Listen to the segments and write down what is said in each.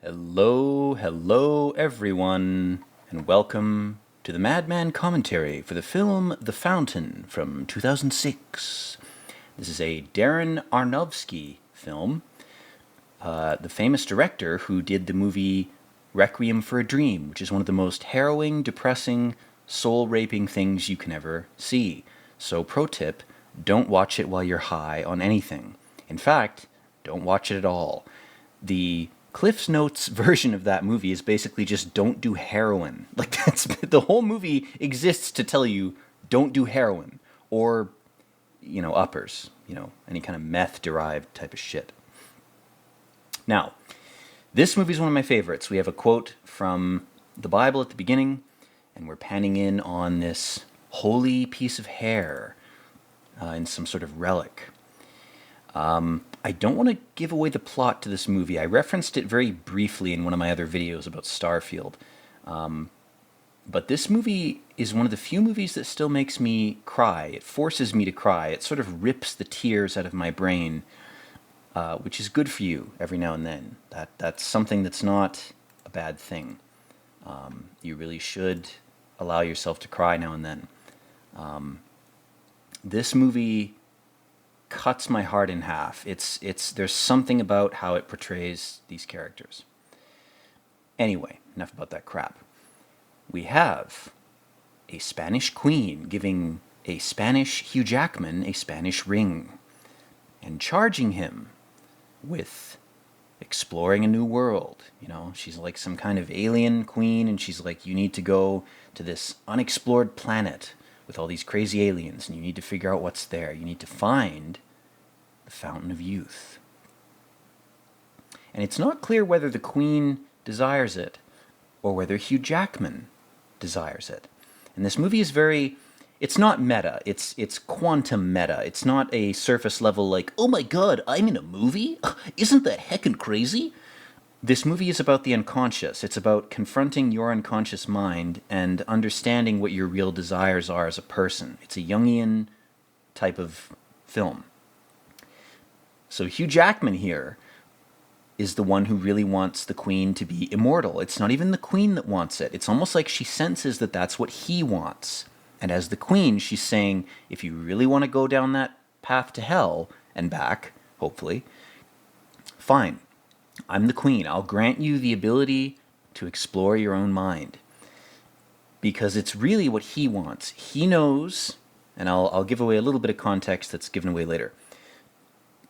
Hello everyone, and welcome to the Madman commentary for the film The Fountain from 2006. This is a Darren Aronofsky film, the famous director who did the movie Requiem for a Dream, which is one of the most harrowing, depressing, soul-raping things you can ever see. So pro tip, don't watch it while you're high on anything. In fact, don't watch it at all. The Cliff's Notes version of that movie is basically just don't do heroin. Like, that's the whole movie exists to tell you don't do heroin or, uppers, any kind of meth-derived type of shit. Now, this movie is one of my favorites. We have a quote from the Bible at the beginning, and we're panning in on this holy piece of hair in some sort of relic. I don't want to give away the plot to this movie. I referenced it very briefly in one of my other videos about Starfield. But this movie is one of the few movies that still makes me cry. It forces me to cry. It sort of rips the tears out of my brain, which is good for you every now and then. That's something that's not a bad thing. You really should allow yourself to cry now and then. This movie cuts my heart in half. There's something about how it portrays these characters. Anyway, enough about that crap. We have a Spanish queen giving a Spanish Hugh Jackman a Spanish ring and charging him with exploring a new world. She's like some kind of alien queen, and she's like, you need to go to this unexplored planet with all these crazy aliens, and you need to figure out what's there. You need to find the Fountain of Youth. And it's not clear whether the Queen desires it or whether Hugh Jackman desires it. And this movie is it's not meta, it's quantum meta. It's not a surface level like, oh my god, I'm in a movie? Isn't that heckin' crazy? This movie is about the unconscious. It's about confronting your unconscious mind and understanding what your real desires are as a person. It's a Jungian type of film. So Hugh Jackman here is the one who really wants the Queen to be immortal. It's not even the Queen that wants it. It's almost like she senses that that's what he wants. And as the Queen, she's saying, if you really want to go down that path to hell and back, hopefully, fine. I'm the Queen. I'll grant you the ability to explore your own mind. Because it's really what he wants. He knows, and I'll give away a little bit of context that's given away later.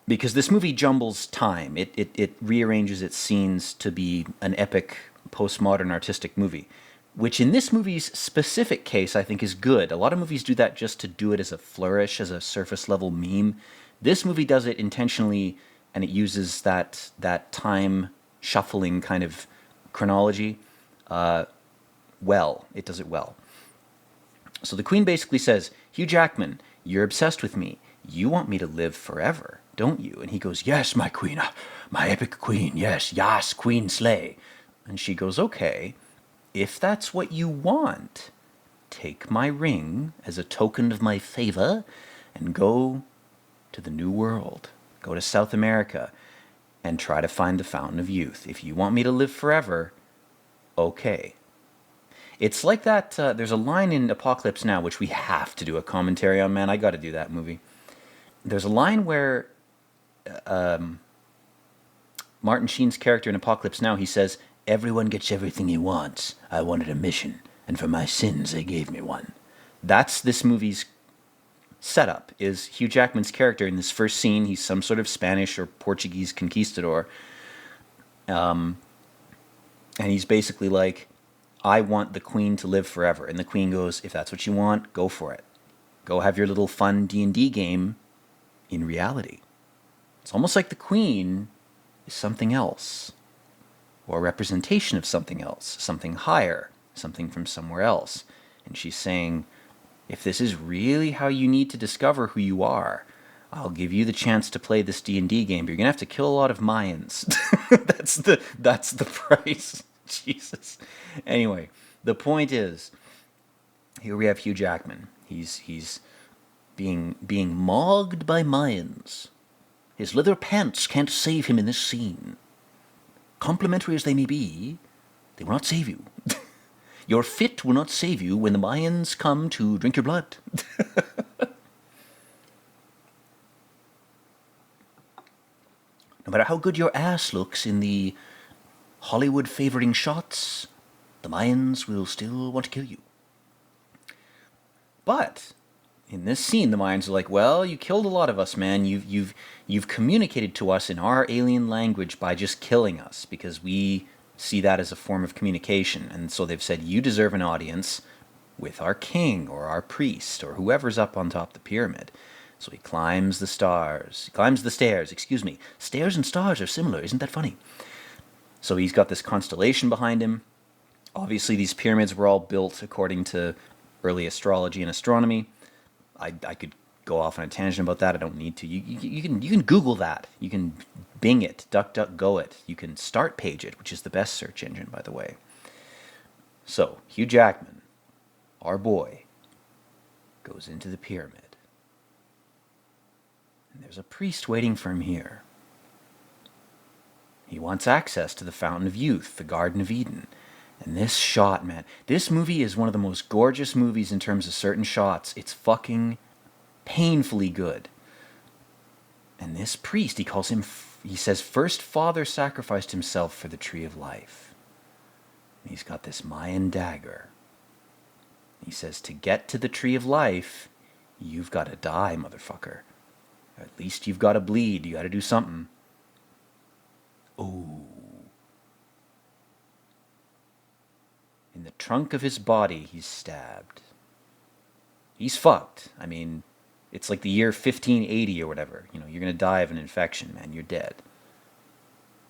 Because this movie jumbles time. It rearranges its scenes to be an epic, postmodern artistic movie. Which in this movie's specific case, I think is good. A lot of movies do that just to do it as a flourish, as a surface level meme. This movie does it intentionally, and it uses that time shuffling kind of chronology well. It does it well. So the Queen basically says, Hugh Jackman, you're obsessed with me. You want me to live forever, don't you? And he goes, yes, my queen, my epic queen, yes, queen slay. And she goes, okay, if that's what you want, take my ring as a token of my favor and go to the New World. Go to South America and try to find the Fountain of Youth. If you want me to live forever, okay. It's like that, there's a line in Apocalypse Now, which we have to do a commentary on, man. I gotta do that movie. There's a line where Martin Sheen's character in Apocalypse Now, he says, everyone gets everything he wants. I wanted a mission, and for my sins they gave me one. That's this movie's setup, is Hugh Jackman's character in this first scene. He's some sort of Spanish or Portuguese conquistador. And he's basically like, I want the Queen to live forever. And the Queen goes, if that's what you want, go for it. Go have your little fun D&D game in reality. It's almost like the Queen is something else, or a representation of something else, something higher, something from somewhere else. And she's saying, if this is really how you need to discover who you are, I'll give you the chance to play this D&D game, but you're going to have to kill a lot of Mayans. that's the price. Jesus. Anyway, the point is, here we have Hugh Jackman. He's being mogged by Mayans. His leather pants can't save him in this scene. complimentary as they may be, they will not save you. Your fit will not save you when the Mayans come to drink your blood. No matter how good your ass looks in the Hollywood favoring shots, the Mayans will still want to kill you. But in this scene, the Mayans are like, well, you killed a lot of us, man. You've communicated to us in our alien language by just killing us, because we see that as a form of communication. And so they've said, you deserve an audience with our king or our priest or whoever's up on top of the pyramid. So he climbs the stairs. Stairs and stars are similar, isn't that funny? So he's got this constellation behind him. Obviously, these pyramids were all built according to early astrology and astronomy. I could go off on a tangent about that. I don't need to. You can Google that. You can Bing it, DuckDuckGo it. You can Start Page it, which is the best search engine, by the way. So Hugh Jackman, our boy, goes into the pyramid. And there's a priest waiting for him here. He wants access to the Fountain of Youth, the Garden of Eden. And this shot, man, this movie is one of the most gorgeous movies in terms of certain shots. It's fucking painfully good. And this priest, he says, first father sacrificed himself for the tree of life. And he's got this Mayan dagger. He says, to get to the tree of life, you've got to die, motherfucker. At least you've got to bleed. You got to do something. Oh. In the trunk of his body, he's stabbed. He's fucked. I mean, it's like the year 1580 or whatever. You know, you're going to die of an infection, man. You're dead.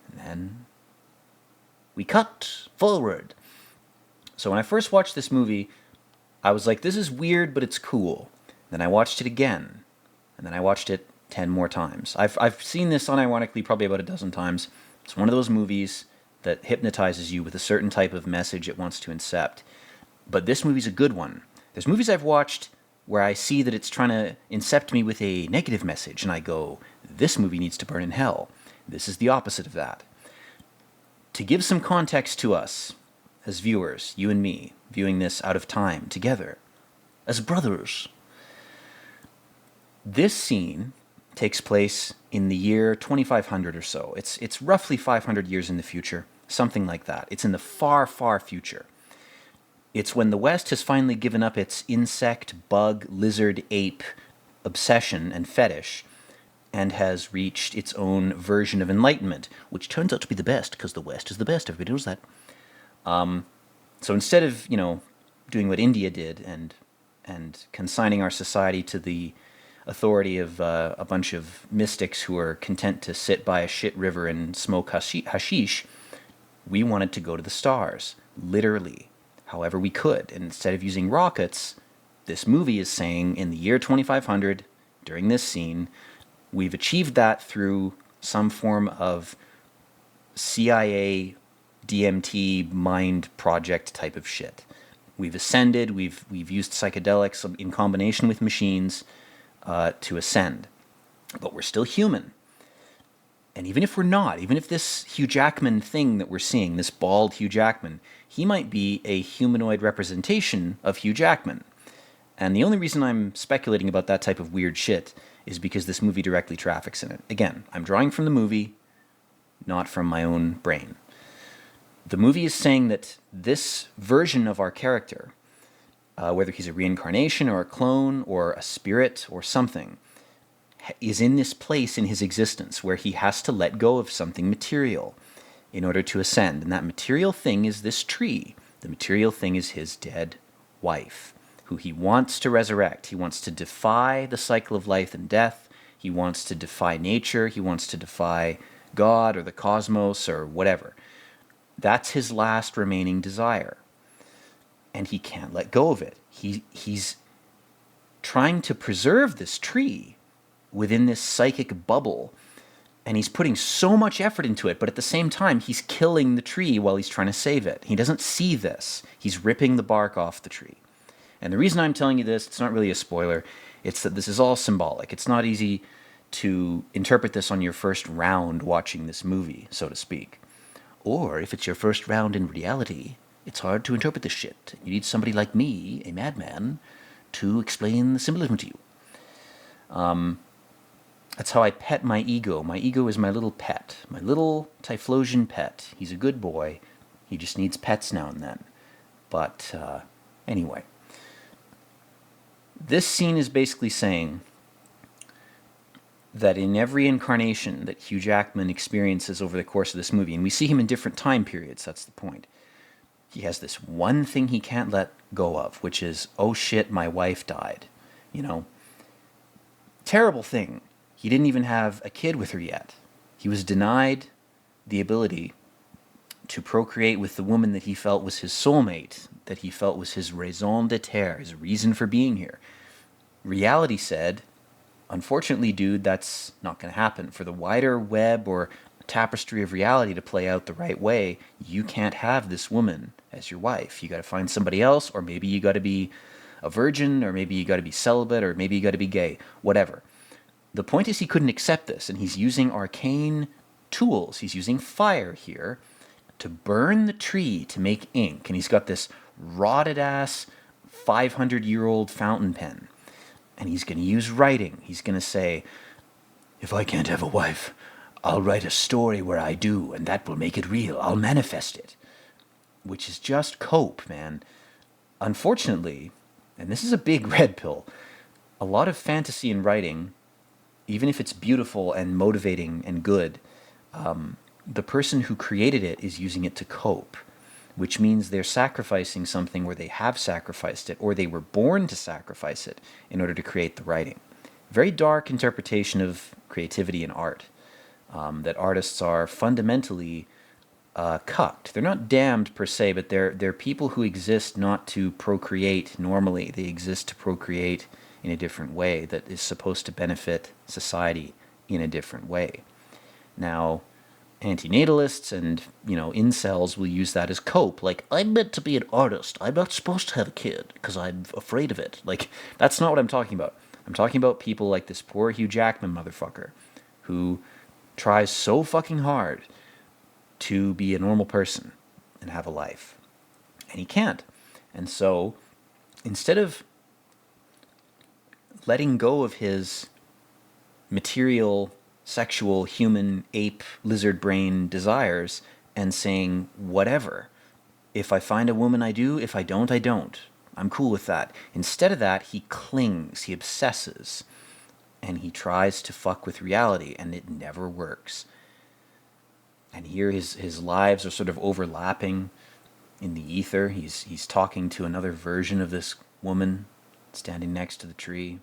And then we cut forward. So when I first watched this movie, I was like, this is weird, but it's cool. Then I watched it again. And then I watched it 10 more times. I've seen this unironically probably about a dozen times. It's one of those movies that hypnotizes you with a certain type of message it wants to incept. But this movie's a good one. There's movies I've watched where I see that it's trying to incept me with a negative message, and I go, this movie needs to burn in hell. This is the opposite of that. To give some context to us, as viewers, you and me, viewing this out of time, together, as brothers, this scene takes place in the year 2500 or so. It's roughly 500 years in the future, something like that. It's in the far, far future. It's when the West has finally given up its insect, bug, lizard, ape obsession and fetish and has reached its own version of enlightenment, which turns out to be the best because the West is the best. Everybody knows that. So instead of, doing what India did and consigning our society to the authority of a bunch of mystics who are content to sit by a shit river and smoke hashish, we wanted to go to the stars, literally, however we could. And instead of using rockets, this movie is saying in the year 2500, during this scene, we've achieved that through some form of CIA, DMT, mind project type of shit. We've ascended, we've used psychedelics in combination with machines to ascend. But we're still human. And even if we're not, even if this Hugh Jackman thing that we're seeing, this bald Hugh Jackman, he might be a humanoid representation of Hugh Jackman. And the only reason I'm speculating about that type of weird shit is because this movie directly traffics in it. Again, I'm drawing from the movie, not from my own brain. The movie is saying that this version of our character, whether he's a reincarnation or a clone or a spirit or something, is in this place in his existence where he has to let go of something material in order to ascend. And that material thing is this tree. The material thing is his dead wife, who he wants to resurrect. He wants to defy the cycle of life and death. He wants to defy nature. He wants to defy God or the cosmos or whatever. That's his last remaining desire. And he can't let go of it. He's trying to preserve this tree within this psychic bubble, and he's putting so much effort into it, but at the same time, he's killing the tree while he's trying to save it. He doesn't see this. He's ripping the bark off the tree. And the reason I'm telling you this, it's not really a spoiler, it's that this is all symbolic. It's not easy to interpret this on your first round watching this movie, so to speak. Or if it's your first round in reality, it's hard to interpret this shit. You need somebody like me, a madman, to explain the symbolism to you. That's how I pet my ego. My ego is my little pet, my little Typhlosion pet. He's a good boy. He just needs pets now and then. But anyway, this scene is basically saying that in every incarnation that Hugh Jackman experiences over the course of this movie, and we see him in different time periods, that's the point, he has this one thing he can't let go of, which is, oh shit, my wife died. You know, terrible thing. He didn't even have a kid with her yet. He was denied the ability to procreate with the woman that he felt was his soulmate, that he felt was his raison d'etre, his reason for being here. Reality said, unfortunately, dude, that's not going to happen. For the wider web or tapestry of reality to play out the right way, you can't have this woman as your wife. You got to find somebody else, or maybe you got to be a virgin, or maybe you got to be celibate, or maybe you got to be gay, whatever. The point is he couldn't accept this, and he's using arcane tools. He's using fire here to burn the tree to make ink, and he's got this rotted-ass 500-year-old fountain pen, and he's going to use writing. He's going to say, if I can't have a wife, I'll write a story where I do, and that will make it real. I'll manifest it. Which is just cope, man. Unfortunately, and this is a big red pill, a lot of fantasy in writing, even if it's beautiful and motivating and good, the person who created it is using it to cope, which means they're sacrificing something where they have sacrificed it, or they were born to sacrifice it in order to create the writing. Very dark interpretation of creativity and art, that artists are fundamentally cucked. They're not damned per se, but they're people who exist not to procreate normally. They exist to procreate in a different way that is supposed to benefit society in a different way. Now, antinatalists and, incels will use that as cope. Like, I'm meant to be an artist. I'm not supposed to have a kid because I'm afraid of it. Like, that's not what I'm talking about. I'm talking about people like this poor Hugh Jackman motherfucker who tries so fucking hard to be a normal person and have a life. And he can't. And so, instead of letting go of his material, sexual, human, ape, lizard brain desires and saying, whatever. If I find a woman, I do. If I don't, I don't. I'm cool with that. Instead of that, he clings, he obsesses, and he tries to fuck with reality, and it never works. And here his lives are sort of overlapping in the ether. He's talking to another version of this woman standing next to the tree.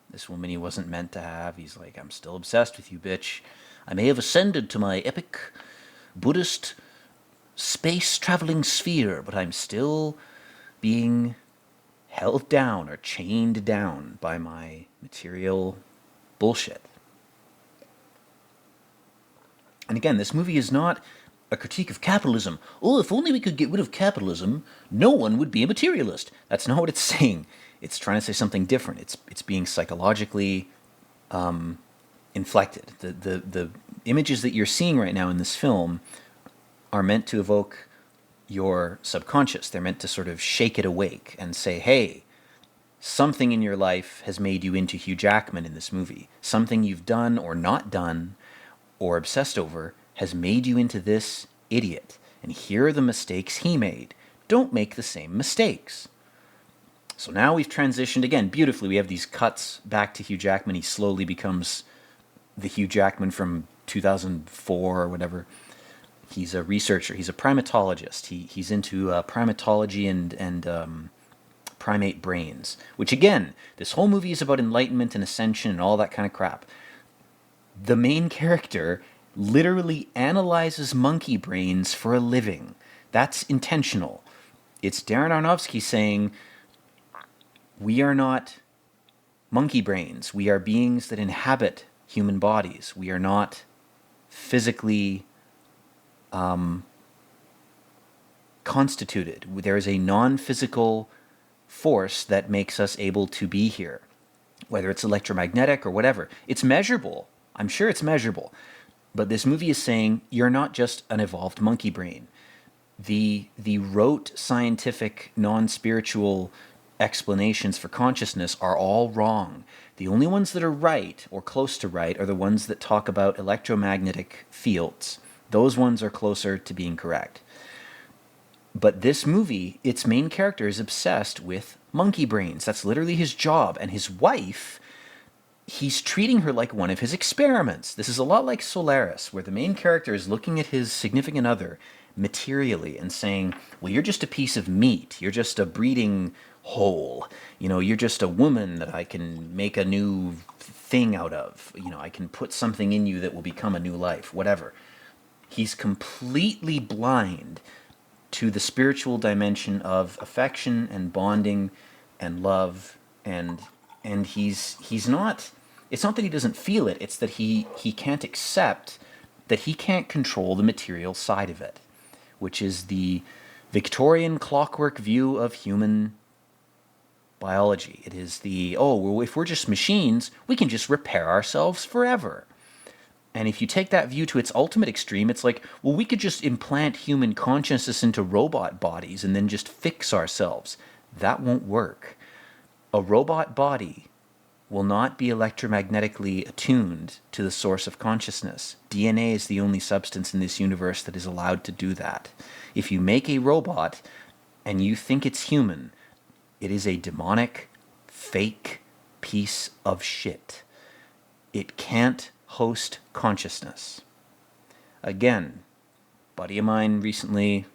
This woman he wasn't meant to have. He's like, I'm still obsessed with you, bitch. I may have ascended to my epic Buddhist space-traveling sphere, but I'm still being held down or chained down by my material bullshit. And again, this movie is not a critique of capitalism. Oh, if only we could get rid of capitalism, no one would be a materialist. That's not what it's saying. It's trying to say something different. It's being psychologically inflected. The images that you're seeing right now in this film are meant to evoke your subconscious. They're meant to sort of shake it awake and say, hey, something in your life has made you into Hugh Jackman in this movie. Something you've done or not done or obsessed over has made you into this idiot. And here are the mistakes he made. Don't make the same mistakes. So now we've transitioned, again, beautifully. We have these cuts back to Hugh Jackman. He slowly becomes the Hugh Jackman from 2004 or whatever. He's a researcher. He's a primatologist. He's into primatology and primate brains, which, again, this whole movie is about enlightenment and ascension and all that kind of crap. The main character literally analyzes monkey brains for a living. That's intentional. It's Darren Aronofsky saying, we are not monkey brains. We are beings that inhabit human bodies. We are not physically constituted. There is a non-physical force that makes us able to be here, whether it's electromagnetic or whatever. It's measurable. I'm sure it's measurable. But this movie is saying you're not just an evolved monkey brain. The rote scientific non-spiritual explanations for consciousness are all wrong. The only ones that are right or close to right are the ones that talk about electromagnetic fields. Those ones are closer to being correct. But this movie, its main character is obsessed with monkey brains. That's literally his job. And his wife, he's treating her like one of his experiments. This is a lot like Solaris, where the main character is looking at his significant other materially and saying, well, you're just a piece of meat. You're just a breeding whole. You're just a woman that I can make a new thing out of. I can put something in you that will become a new life, whatever. He's completely blind to the spiritual dimension of affection and bonding and love, and he's not, it's not that he doesn't feel it, it's that he can't accept that he can't control the material side of it, which is the Victorian clockwork view of human biology. It is well, if we're just machines, we can just repair ourselves forever. And if you take that view to its ultimate extreme, it's like, well, we could just implant human consciousness into robot bodies and then just fix ourselves. That won't work. A robot body will not be electromagnetically attuned to the source of consciousness. DNA is the only substance in this universe that is allowed to do that. If you make a robot and you think it's human, it is a demonic, fake piece of shit. It can't host consciousness. Again, buddy of mine recently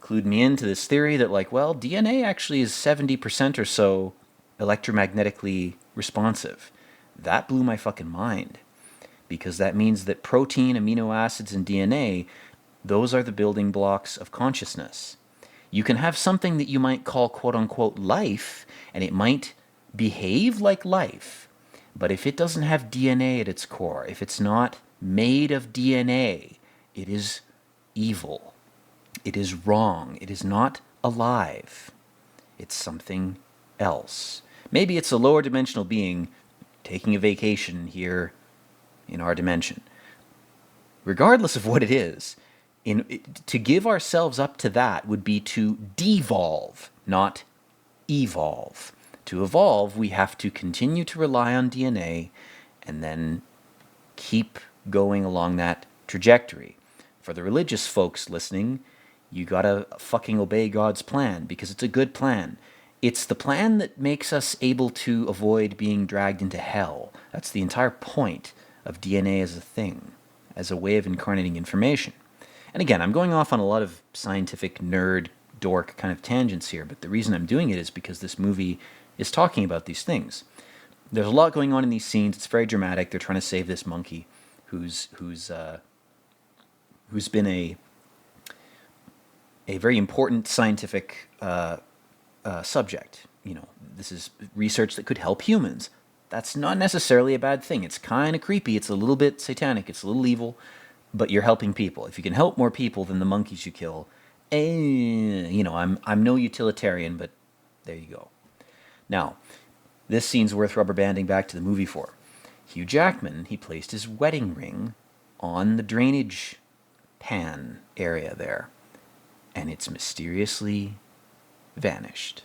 clued me into this theory that DNA actually is 70% or so electromagnetically responsive. That blew my fucking mind, because that means that protein, amino acids, and DNA, those are the building blocks of consciousness. You can have something that you might call quote-unquote life, and it might behave like life. But if it doesn't have DNA at its core, if it's not made of DNA, it is evil. It is wrong. It is not alive. It's something else. Maybe it's a lower dimensional being taking a vacation here in our dimension. Regardless of what it is, to give ourselves up to that would be to devolve, not evolve. To evolve, we have to continue to rely on DNA and then keep going along that trajectory. For the religious folks listening, you gotta fucking obey God's plan, because it's a good plan. It's the plan that makes us able to avoid being dragged into hell. That's the entire point of DNA as a thing, as a way of incarnating information. And again, I'm going off on a lot of scientific nerd, dork kind of tangents here, but the reason I'm doing it is because this movie is talking about these things. There's a lot going on in these scenes. It's very dramatic. They're trying to save this monkey who's been a very important scientific subject. This is research that could help humans. That's not necessarily a bad thing. It's kind of creepy. It's a little bit satanic. It's a little evil, but you're helping people. If you can help more people than the monkeys you kill, I'm no utilitarian, but there you go. Now, this scene's worth rubber banding back to the movie for. Hugh Jackman, he placed his wedding ring on the drainage pan area there, and it's mysteriously vanished.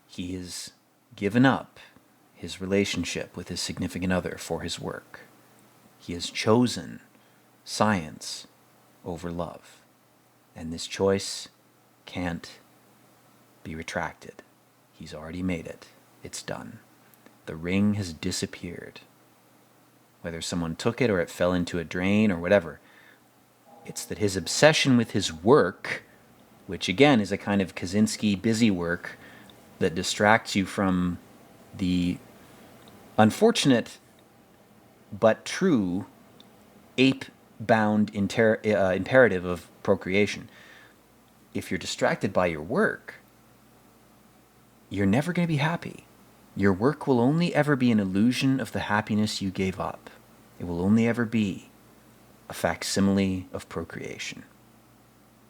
He has given up his relationship with his significant other for his work. He has chosen science over love, and this choice can't be retracted. He's already made it. It's done. The ring has disappeared. Whether someone took it or it fell into a drain or whatever, it's that his obsession with his work, which again is a kind of Kaczynski busy work that distracts you from the unfortunate but true ape-bound imperative of procreation. If you're distracted by your work, you're never going to be happy. Your work will only ever be an illusion of the happiness you gave up. It will only ever be a facsimile of procreation.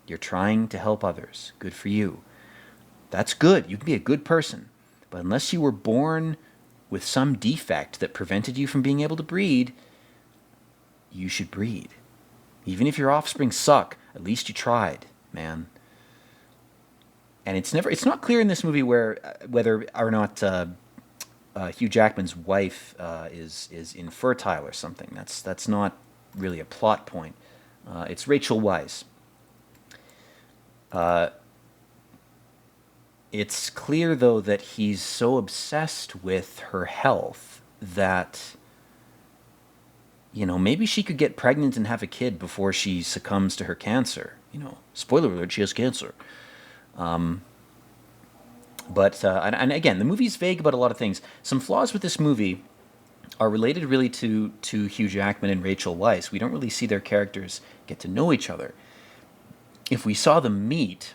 You're trying to help others. Good for you. That's good. You can be a good person. But unless you were born with some defect that prevented you from being able to breed, you should breed. Even if your offspring suck, at least you tried, man. And it's not clear in this movie whether or not Hugh Jackman's wife is infertile or something. That's not really a plot point. It's Rachel Weisz. It's clear, though, that he's so obsessed with her health that, maybe she could get pregnant and have a kid before she succumbs to her cancer. Spoiler alert, she has cancer. But again, the movie's vague about a lot of things. Some flaws with this movie are related really to Hugh Jackman and Rachel Weisz. We don't really see their characters get to know each other. If we saw them meet,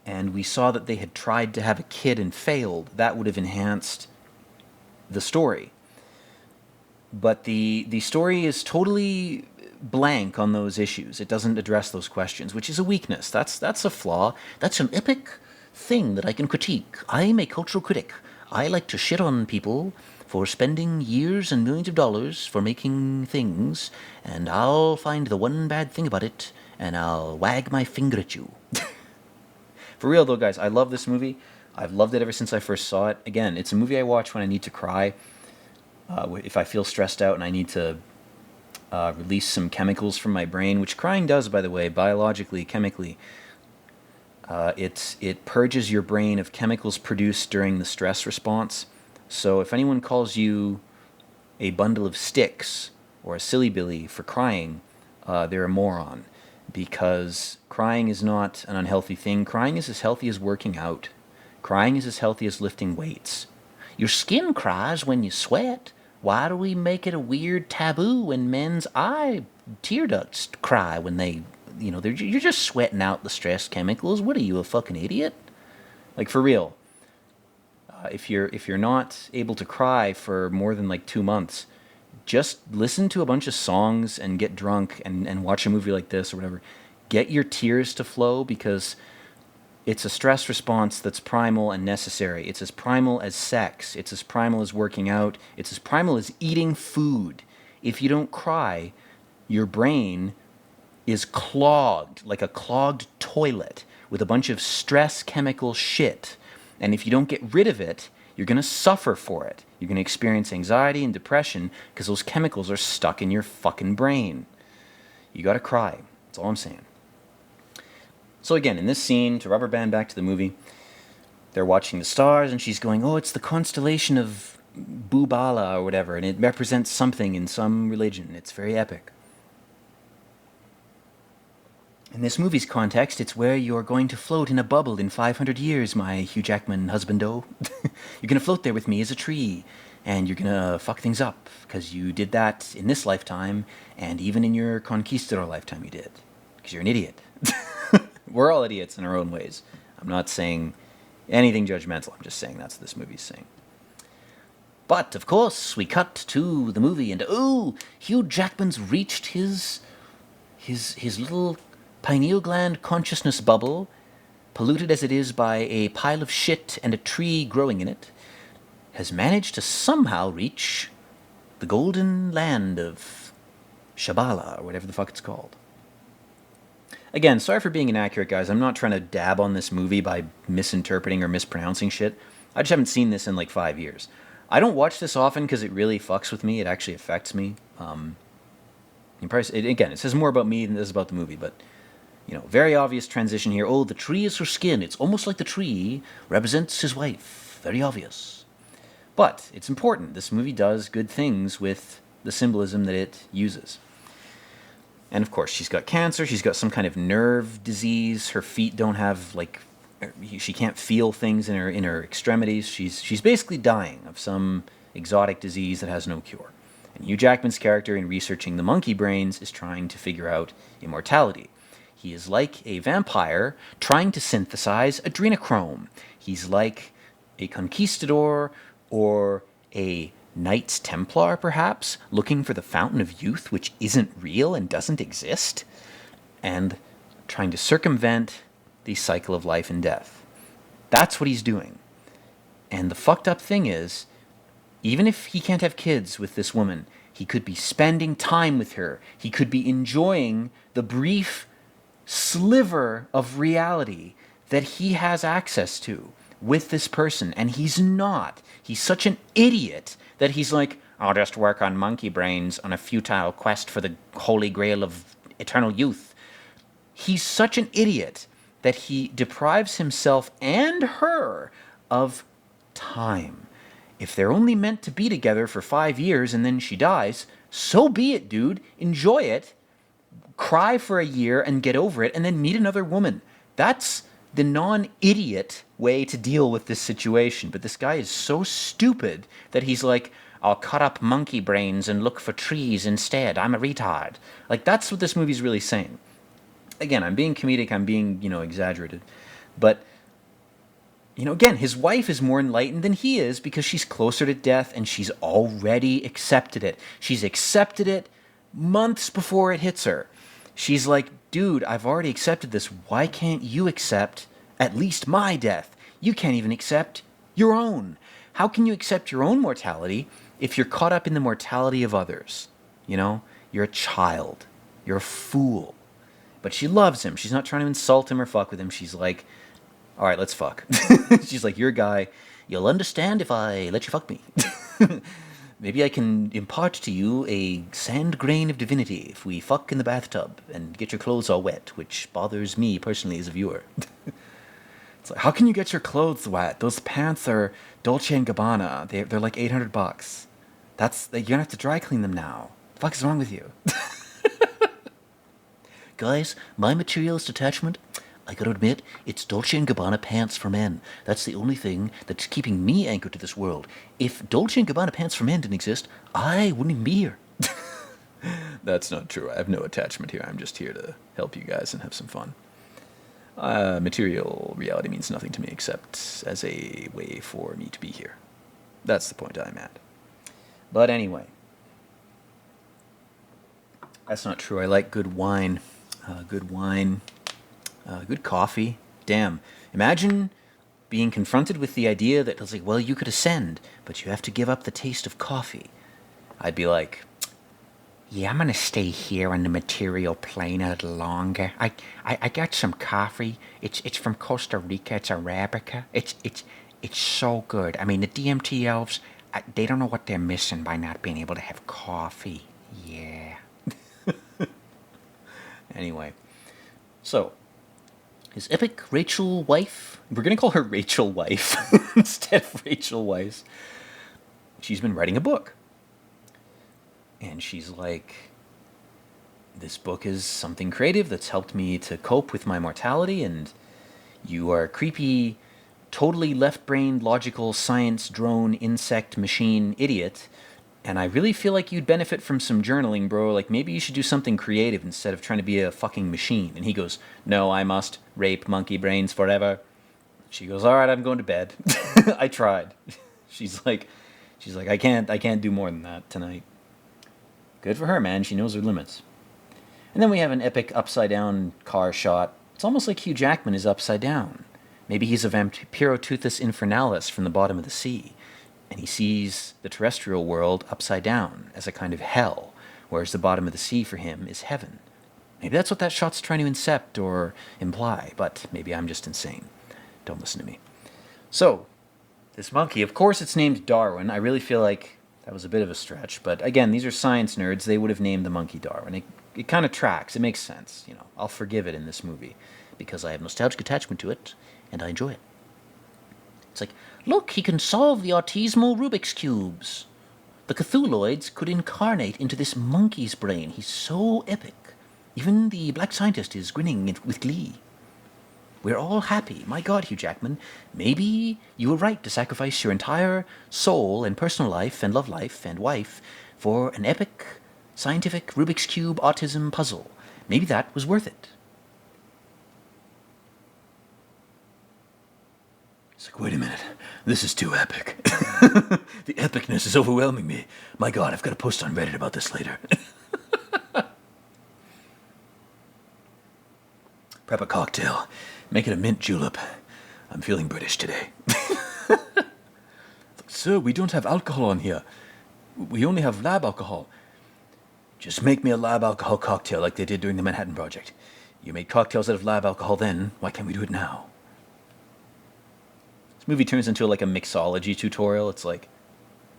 and we saw that they had tried to have a kid and failed, that would have enhanced the story. But the story is totally blank on those issues. It doesn't address those questions, which is a weakness. That's a flaw. That's an epic thing that I can critique. I'm a cultural critic. I like to shit on people for spending years and millions of dollars for making things, and I'll find the one bad thing about it, and I'll wag my finger at you. For real, though, guys, I love this movie. I've loved it ever since I first saw it. Again, it's a movie I watch when I need to cry, if I feel stressed out and I need to release some chemicals from my brain, which crying does, by the way, biologically, chemically. It purges your brain of chemicals produced during the stress response. So if anyone calls you a bundle of sticks or a silly billy for crying, they're a moron. Because crying is not an unhealthy thing. Crying is as healthy as working out. Crying is as healthy as lifting weights. Your skin cries when you sweat. Why do we make it a weird taboo when men's tear ducts cry when they, you're just sweating out the stress chemicals? What are you, a fucking idiot? Like, for real. If you're not able to cry for more than 2 months, just listen to a bunch of songs and get drunk and watch a movie like this or whatever. Get your tears to flow, because it's a stress response that's primal and necessary. It's as primal as sex. It's as primal as working out. It's as primal as eating food. If you don't cry, your brain is clogged, like a clogged toilet, with a bunch of stress chemical shit. And if you don't get rid of it, you're going to suffer for it. You're going to experience anxiety and depression because those chemicals are stuck in your fucking brain. You got to cry. That's all I'm saying. So again, in this scene, to rubber band back to the movie, they're watching the stars and she's going, oh, it's the constellation of Bubala or whatever, and it represents something in some religion. It's very epic. In this movie's context, it's where you're going to float in a bubble in 500 years, my Hugh Jackman husbando. You're going to float there with me as a tree, and you're going to fuck things up, because you did that in this lifetime, and even in your conquistador lifetime you did, because you're an idiot. We're all idiots in our own ways. I'm not saying anything judgmental. I'm just saying that's what this movie's saying. But, of course, we cut to the movie, and Hugh Jackman's reached his little pineal gland consciousness bubble, polluted as it is by a pile of shit and a tree growing in it, has managed to somehow reach the golden land of Shabala, or whatever the fuck it's called. Again, sorry for being inaccurate, guys. I'm not trying to dab on this movie by misinterpreting or mispronouncing shit. I just haven't seen this in 5 years. I don't watch this often because it really fucks with me. It actually affects me. It says more about me than it does about the movie, but very obvious transition here. Oh, the tree is her skin. It's almost like the tree represents his wife. Very obvious. But it's important. This movie does good things with the symbolism that it uses. And of course, she's got cancer. She's got some kind of nerve disease. Her feet don't have, she can't feel things in her extremities. She's basically dying of some exotic disease that has no cure. And Hugh Jackman's character, in researching the monkey brains, is trying to figure out immortality. He is like a vampire trying to synthesize adrenochrome. He's like a conquistador or a Knights Templar, perhaps, looking for the fountain of youth, which isn't real and doesn't exist, and trying to circumvent the cycle of life and death. That's what he's doing. And the fucked up thing is, Even if he can't have kids with this woman, he could be spending time with her. He could be enjoying the brief sliver of reality that he has access to with this person. And he's not. He's such an idiot that he's like, I'll just work on monkey brains on a futile quest for the holy grail of eternal youth. He's such an idiot that he deprives himself and her of time. If they're only meant to be together for 5 years and then she dies, so be it, dude. Enjoy it. Cry for a year and get over it and then meet another woman. That's the non-idiot way to deal with this situation. But this guy is so stupid that he's like, I'll cut up monkey brains and look for trees instead. I'm a retard. Like, that's what this movie's really saying. Again, I'm being comedic, I'm being, exaggerated. But, again, his wife is more enlightened than he is because she's closer to death and she's already accepted it. She's accepted it months before it hits her. She's like, dude, I've already accepted this. Why can't you accept at least my death? You can't even accept your own. How can you accept your own mortality if you're caught up in the mortality of others? You're a child. You're a fool. But she loves him. She's not trying to insult him or fuck with him. She's like, all right, let's fuck. She's like, you're a guy. You'll understand if I let you fuck me. Maybe I can impart to you a sand grain of divinity if we fuck in the bathtub and get your clothes all wet, which bothers me personally as a viewer. It's like, how can you get your clothes wet? Those pants are Dolce & Gabbana. They're like $800. You're gonna have to dry clean them now. The fuck is wrong with you? Guys, my materialist attachment, I gotta admit, it's Dolce & Gabbana pants for men. That's the only thing that's keeping me anchored to this world. If Dolce & Gabbana pants for men didn't exist, I wouldn't even be here. That's not true. I have no attachment here. I'm just here to help you guys and have some fun. Material reality means nothing to me except as a way for me to be here. That's the point I'm at. But anyway, that's not true. I like good wine. Good coffee. Damn. Imagine being confronted with the idea that it's like, well, you could ascend, but you have to give up the taste of coffee. I'd be like, yeah, I'm gonna stay here on the material plane a little longer. I got some coffee. It's from Costa Rica. It's Arabica. It's so good. I mean, the DMT elves, they don't know what they're missing by not being able to have coffee. Yeah. Anyway, so his epic Rachel wife, we're going to call her Rachel Wife instead of Rachel Weisz. She's been writing a book. And she's like, this book is something creative that's helped me to cope with my mortality, and you are a creepy, totally left-brained, logical, science, drone, insect, machine idiot. And I really feel like you'd benefit from some journaling, bro. Like, maybe you should do something creative instead of trying to be a fucking machine. And he goes, no, I must rape monkey brains forever. She goes, all right, I'm going to bed. I tried. She's like, I can't do more than that tonight. Good for her, man. She knows her limits. And then we have an epic upside-down car shot. It's almost like Hugh Jackman is upside down. Maybe he's a Vampiroteuthis Infernalis from the bottom of the sea. And he sees the terrestrial world upside down as a kind of hell, whereas the bottom of the sea for him is heaven. Maybe that's what that shot's trying to incept or imply, but maybe I'm just insane. Don't listen to me. So, this monkey, of course it's named Darwin. I really feel like that was a bit of a stretch, but again, these are science nerds. They would have named the monkey Darwin. It kind of tracks. It makes sense. I'll forgive it in this movie because I have nostalgic attachment to it, and I enjoy it. It's like, look, he can solve the autismal Rubik's Cubes. The Cthulhuids could incarnate into this monkey's brain. He's so epic. Even the black scientist is grinning with glee. We're all happy. My God, Hugh Jackman, maybe you were right to sacrifice your entire soul and personal life and love life and wife for an epic, scientific Rubik's Cube autism puzzle. Maybe that was worth it. It's like, wait a minute, this is too epic. The epicness is overwhelming me. My God, I've got to post on Reddit about this later. Prep a cocktail. Make it a mint julep. I'm feeling British today. Sir, we don't have alcohol on here. We only have lab alcohol. Just make me a lab alcohol cocktail like they did during the Manhattan Project. You made cocktails out of lab alcohol then. Why can't we do it now? This movie turns into like a mixology tutorial. It's like,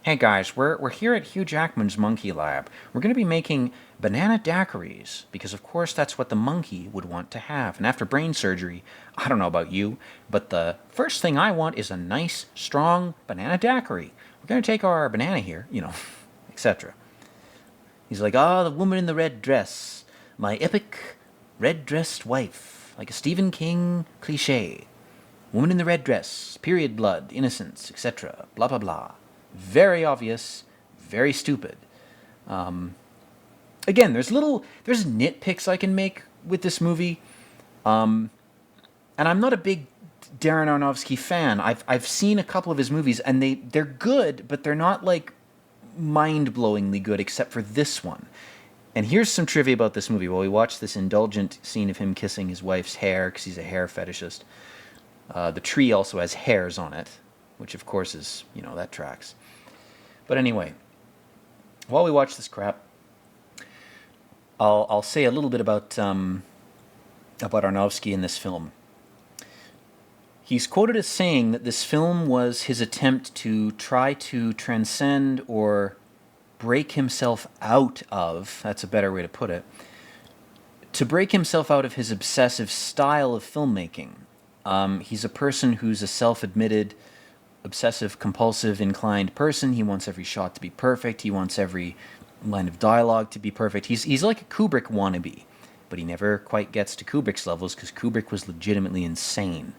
hey guys, we're here at Hugh Jackman's monkey lab. We're going to be making banana daiquiris because, of course, that's what the monkey would want to have. And after brain surgery, I don't know about you, but the first thing I want is a nice, strong banana daiquiri. We're going to take our banana here, etc. He's like, the woman in the red dress, my epic red-dressed wife, like a Stephen King cliche. Woman in the red dress, period blood, innocence, etc. Blah, blah, blah. Very obvious, very stupid. Again, there's nitpicks I can make with this movie. And I'm not a big Darren Aronofsky fan. I've seen a couple of his movies, and they're good, but they're not like mind-blowingly good, except for this one. And here's some trivia about this movie. While we watch this indulgent scene of him kissing his wife's hair, because he's a hair fetishist, the tree also has hairs on it, which of course is, that tracks. But anyway, while we watch this crap, I'll say a little bit about Aronofsky in this film. He's quoted as saying that this film was his attempt to try to transcend or break himself out of, that's a better way to put it, to break himself out of his obsessive style of filmmaking. He's a person who's a self-admitted, obsessive-compulsive inclined person. He wants every shot to be perfect. He wants every line of dialogue to be perfect. He's like a Kubrick wannabe, but he never quite gets to Kubrick's levels because Kubrick was legitimately insane.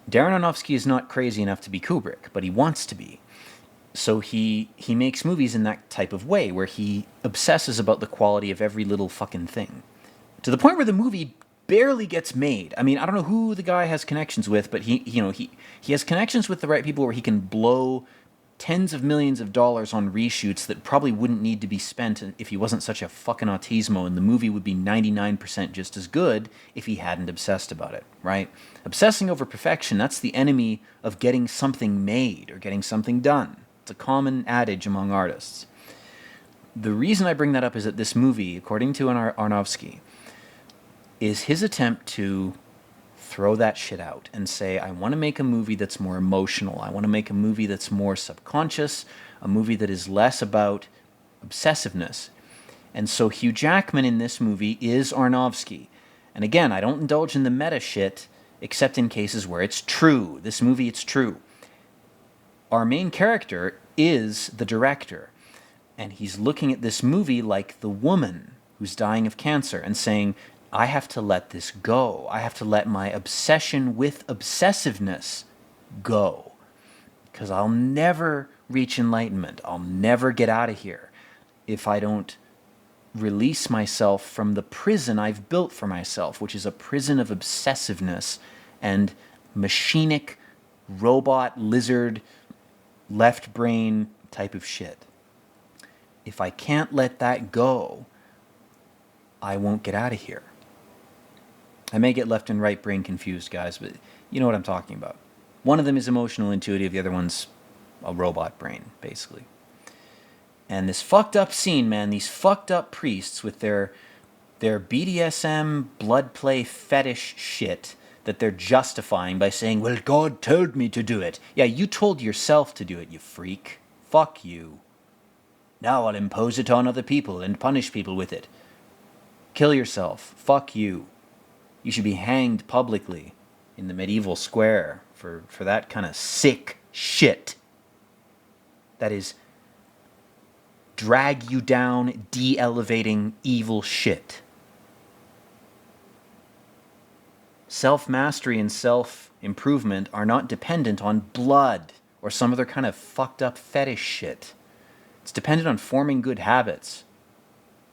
Darren Aronofsky is not crazy enough to be Kubrick, but he wants to be. So he makes movies in that type of way, where he obsesses about the quality of every little fucking thing, to the point where the movie barely gets made. I mean, I don't know who the guy has connections with, but he has connections with the right people where he can blow tens of millions of dollars on reshoots that probably wouldn't need to be spent if he wasn't such a fucking autismo, and the movie would be 99% just as good if he hadn't obsessed about it, right? Obsessing over perfection, that's the enemy of getting something made or getting something done. It's a common adage among artists. The reason I bring that up is that this movie, according to Aronofsky, is his attempt to throw that shit out and say, I want to make a movie that's more emotional. I want to make a movie that's more subconscious, a movie that is less about obsessiveness. And so Hugh Jackman in this movie is Aronofsky. And again, I don't indulge in the meta shit except in cases where it's true. This movie, it's true. Our main character is the director, and he's looking at this movie like the woman who's dying of cancer and saying, I have to let this go. I have to let my obsession with obsessiveness go, because I'll never reach enlightenment. I'll never get out of here if I don't release myself from the prison I've built for myself, which is a prison of obsessiveness and machinic, robot, lizard, left brain type of shit. If I can't let that go, I won't get out of here. I may get left and right brain confused, guys, but you know what I'm talking about. One of them is emotional intuitive, the other one's a robot brain, basically. And this fucked up scene, man, these fucked up priests with their BDSM blood play fetish shit that they're justifying by saying, well, God told me to do it. Yeah, you told yourself to do it, you freak. Fuck you. Now I'll impose it on other people and punish people with it. Kill yourself. Fuck you. You should be hanged publicly in the medieval square for that kind of sick shit. That is drag you down, de-elevating evil shit. Self-mastery and self-improvement are not dependent on blood or some other kind of fucked up fetish shit. It's dependent on forming good habits.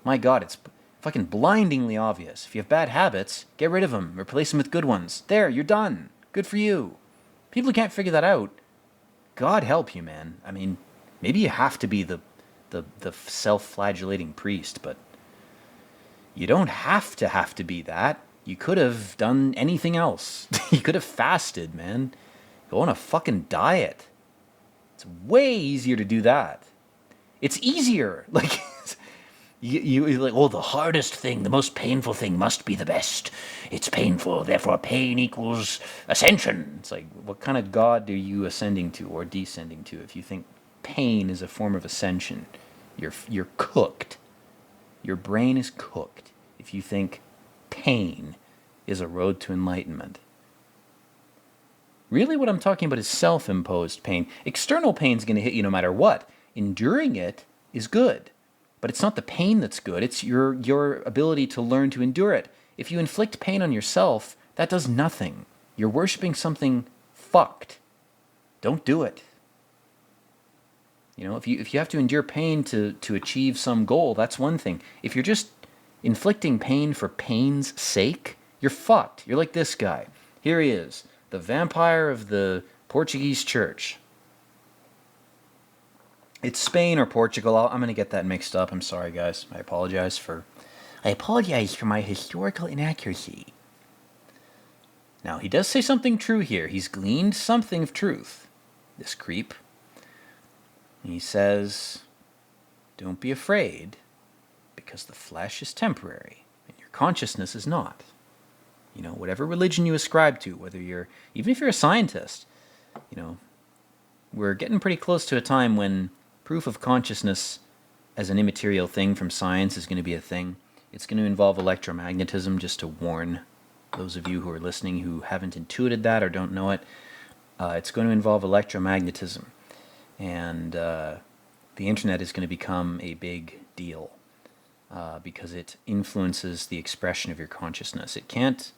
My God, it's fucking blindingly obvious. If you have bad habits, get rid of them. Replace them with good ones. There, you're done. Good for you. People who can't figure that out, God help you, man. I mean, maybe you have to be the self-flagellating priest, but you don't have to be that. You could have done anything else. You could have fasted, man. Go on a fucking diet. It's It's way easier to do that. It's easier. Like, you're like, oh, the hardest thing, the most painful thing must be the best. It's painful, therefore pain equals ascension. It's like, what kind of God are you ascending to or descending to if you think pain is a form of ascension? You're cooked. Your brain is cooked if you think pain is a road to enlightenment. Really, what I'm talking about is self-imposed pain. External pain is going to hit you no matter what. Enduring it is good. But it's not the pain that's good. It's your ability to learn to endure it. If you inflict pain on yourself, that does nothing. You're worshiping something fucked. Don't do it. You know, if you have to endure pain to achieve some goal, that's one thing. If you're just inflicting pain for pain's sake, you're fucked. You're like this guy. Here he is, the vampire of the Portuguese church. It's Spain or Portugal. I'm going to get that mixed up. I'm sorry, guys. I apologize for my historical inaccuracy. Now, he does say something true here. He's gleaned something of truth, this creep. He says, don't be afraid, because the flesh is temporary, and your consciousness is not. You know, whatever religion you ascribe to, even if you're a scientist, you know, we're getting pretty close to a time when proof of consciousness as an immaterial thing from science is going to be a thing. It's going to involve electromagnetism, just to warn those of you who are listening who haven't intuited that or don't know it. It's going to involve electromagnetism. And the internet is going to become a big deal because it influences the expression of your consciousness. It can't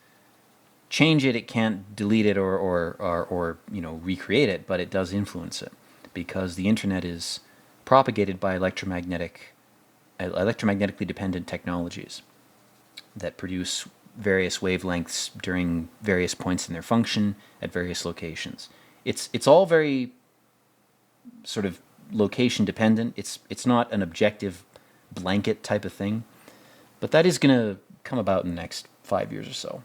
change it, it can't delete it or you know, recreate it, but it does influence it because the internet is propagated by electromagnetically dependent technologies that produce various wavelengths during various points in their function at various locations. It's all very sort of location dependent. It's not an objective blanket type of thing, but that is going to come about in the next 5 years or so.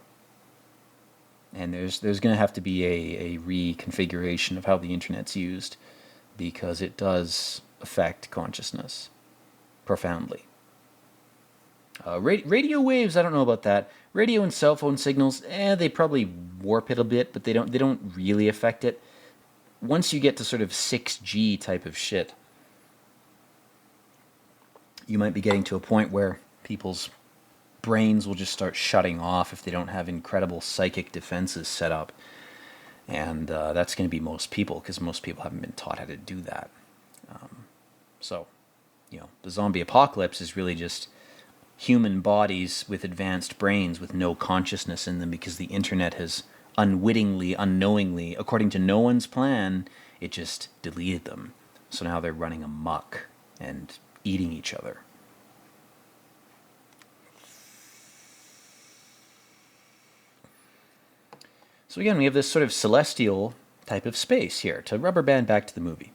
And there's going to have to be a reconfiguration of how the internet's used because it does affect consciousness profoundly. Radio waves, I don't know about that. Radio and cell phone signals, they probably warp it a bit, but they don't really affect it. Once you get to sort of 6G type of shit, you might be getting to a point where people's brains will just start shutting off if they don't have incredible psychic defenses set up. And that's going to be most people, because most people haven't been taught how to do that. So, you know, the zombie apocalypse is really just human bodies with advanced brains with no consciousness in them because the internet has unwittingly, unknowingly, according to no one's plan, it just deleted them. So now they're running amok and eating each other. So again, we have this sort of celestial type of space here, to rubber band back to the movie.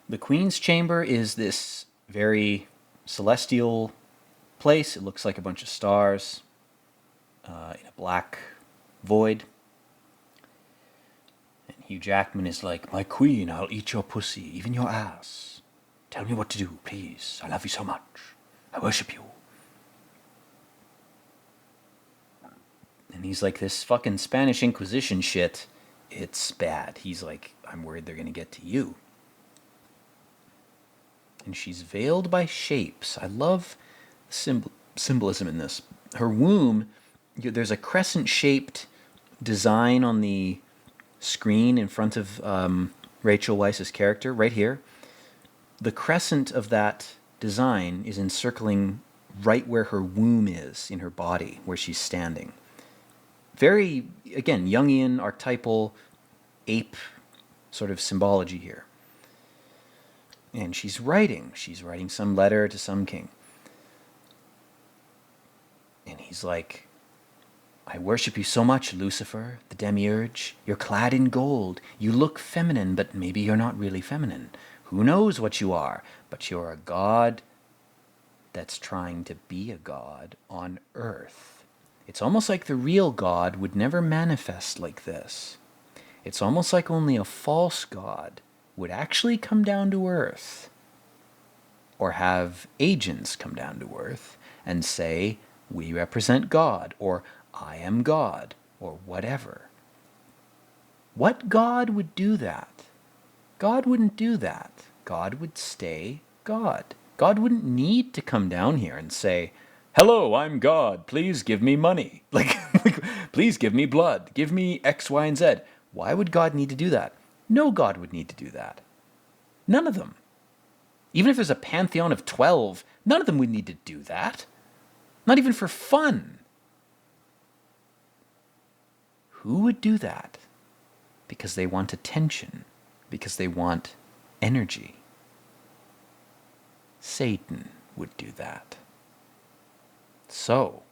The Queen's Chamber is this very celestial place. It looks like a bunch of stars in a black void. And Hugh Jackman is like, my queen, I'll eat your pussy, even your ass. Tell me what to do, please. I love you so much. I worship you. And he's like, this fucking Spanish Inquisition shit, it's bad. He's like, I'm worried they're going to get to you. And she's veiled by shapes. I love the symbolism in this. Her womb, there's a crescent-shaped design on the screen in front of Rachel Weisz's character, right here. The crescent of that design is encircling right where her womb is in her body, where she's standing. Very, again, Jungian, archetypal, ape sort of symbology here. And she's writing some letter to some king. And he's like, I worship you so much, Lucifer, the demiurge. You're clad in gold. You look feminine, but maybe you're not really feminine. Who knows what you are? But you're a god that's trying to be a god on earth. It's almost like the real God would never manifest like this. It's almost like only a false God would actually come down to Earth, or have agents come down to Earth and say, we represent God, or I am God, or whatever. What God would do that? God wouldn't do that. God would stay God. God wouldn't need to come down here and say, hello, I'm God, please give me money. Like, please give me blood, give me X, Y, and Z. Why would God need to do that? No God would need to do that. None of them. Even if there's a pantheon of 12, none of them would need to do that. Not even for fun. Who would do that? Because they want attention. Because they want energy. Satan would do that. So,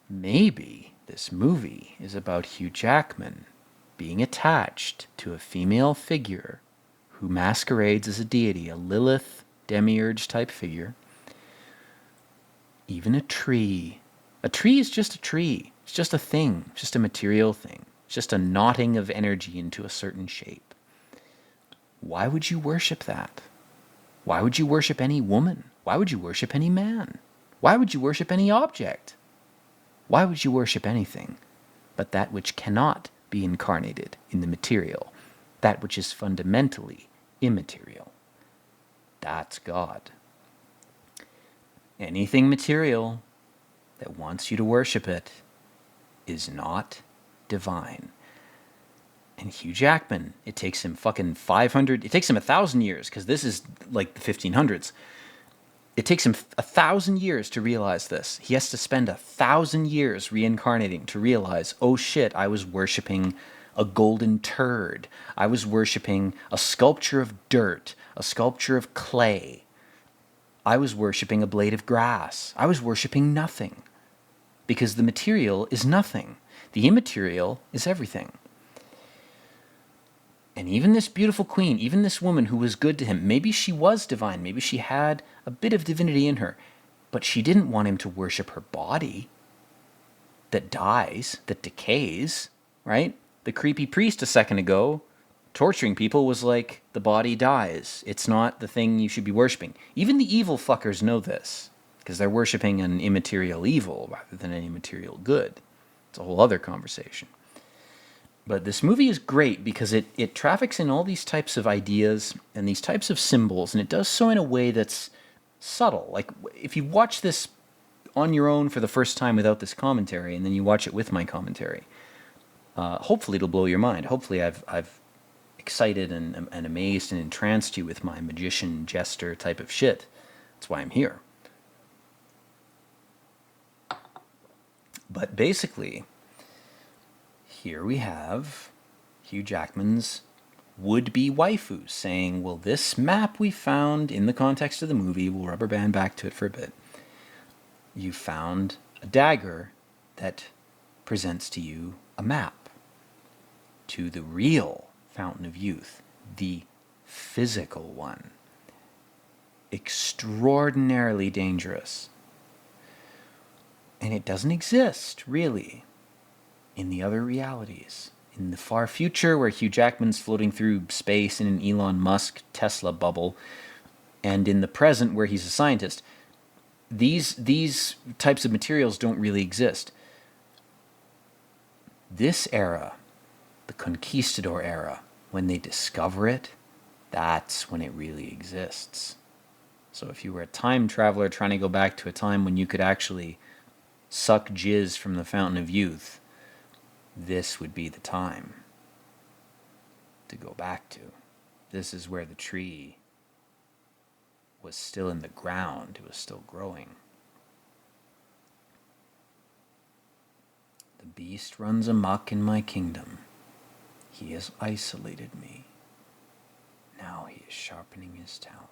maybe this movie is about Hugh Jackman being attached to a female figure who masquerades as a deity, a Lilith demiurge type figure. Even a tree. A tree is just a tree. It's just a thing. It's just a material thing. It's just a knotting of energy into a certain shape. Why would you worship that? Why would you worship any woman? Why would you worship any man? Why would you worship any object? Why would you worship anything but that which cannot be incarnated in the material, that which is fundamentally immaterial? That's God. Anything material that wants you to worship it is not divine. And Hugh Jackman, it takes him fucking 500, it takes him 1,000 years, because this is like the 1500s. It takes him 1,000 years to realize this. He has to spend 1,000 years reincarnating to realize, oh shit, I was worshipping a golden turd. I was worshipping a sculpture of dirt, a sculpture of clay. I was worshipping a blade of grass. I was worshipping nothing. Because the material is nothing. The immaterial is everything. And even this beautiful queen, even this woman who was good to him, maybe she was divine, maybe she had a bit of divinity in her, but she didn't want him to worship her body that dies, that decays, right? The creepy priest a second ago torturing people was like, the body dies. It's not the thing you should be worshiping. Even the evil fuckers know this, because they're worshiping an immaterial evil rather than an immaterial good. It's a whole other conversation. But this movie is great because it traffics in all these types of ideas and these types of symbols, and it does so in a way that's subtle. Like, if you watch this on your own for the first time without this commentary, and then you watch it with my commentary, hopefully it'll blow your mind. Hopefully I've excited and amazed and entranced you with my magician, jester type of shit. That's why I'm here. But basically, here we have Hugh Jackman's would-be waifus saying, well, this map we found in the context of the movie, we'll rubber band back to it for a bit. You found a dagger that presents to you a map to the real Fountain of Youth, the physical one. Extraordinarily dangerous. And it doesn't exist, really, in the other realities. In the far future, where Hugh Jackman's floating through space in an Elon Musk Tesla bubble, and in the present, where he's a scientist, these types of materials don't really exist. This era, the conquistador era, when they discover it, that's when it really exists. So if you were a time traveler trying to go back to a time when you could actually suck jizz from the Fountain of Youth, this would be the time to go back to. This is where the tree was still in the ground. It was still growing. The beast runs amok in my kingdom. He has isolated me. Now he is sharpening his talons.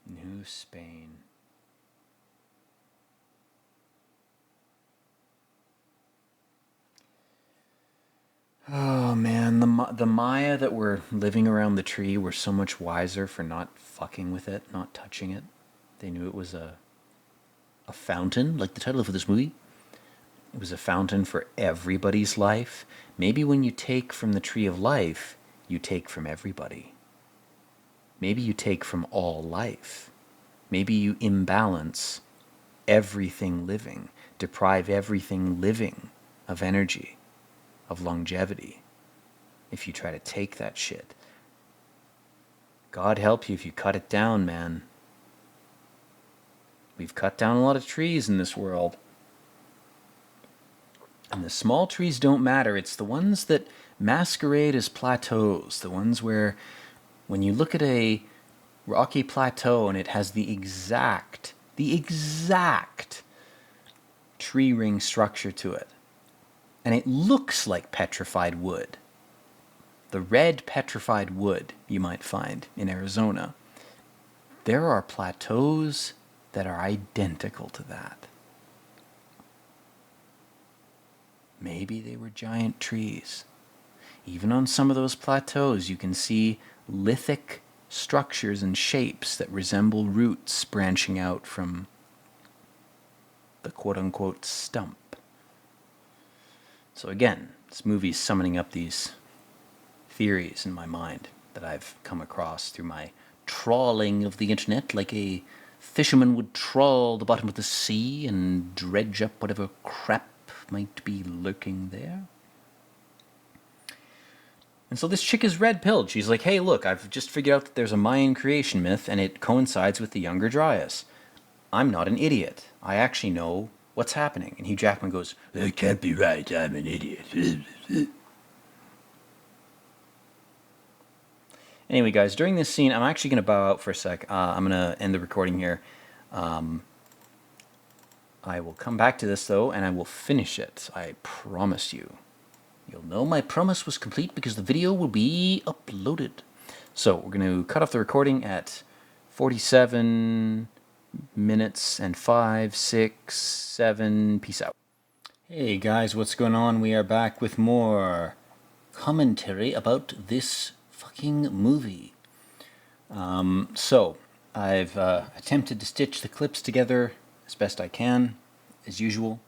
New Spain. Oh man, the Maya that were living around the tree were so much wiser for not fucking with it, not touching it. They knew it was a a fountain, like the title of this movie. It was a fountain for everybody's life. Maybe when you take from the tree of life, you take from everybody. Maybe you take from all life. Maybe you imbalance everything living, deprive everything living of energy, of longevity, if you try to take that shit. God help you if you cut it down, man. We've cut down a lot of trees in this world. And the small trees don't matter. It's the ones that masquerade as plateaus, the ones where when you look at a rocky plateau and it has the exact tree ring structure to it, and it looks like petrified wood, the red petrified wood you might find in Arizona, there are plateaus that are identical to that. Maybe they were giant trees. Even on some of those plateaus, you can see lithic structures and shapes that resemble roots branching out from the quote-unquote stump. So again, this movie's summoning up these theories in my mind that I've come across through my trawling of the internet, like a fisherman would trawl the bottom of the sea and dredge up whatever crap might be lurking there. And so this chick is red-pilled. She's like, hey, look, I've just figured out that there's a Mayan creation myth, and it coincides with the Younger Dryas. I'm not an idiot. I actually know what's happening. And Hugh Jackman goes, that can't be right, I'm an idiot. Anyway, guys, during this scene, I'm actually going to bow out for a sec. I'm going to end the recording here. I will come back to this, though, and I will finish it. I promise you. You'll know my promise was complete because the video will be uploaded. So we're going to cut off the recording at 47 minutes and 5, 6, 7. Peace out. Hey guys, what's going on? We are back with more commentary about this fucking movie. So I've attempted to stitch the clips together as best I can, as usual.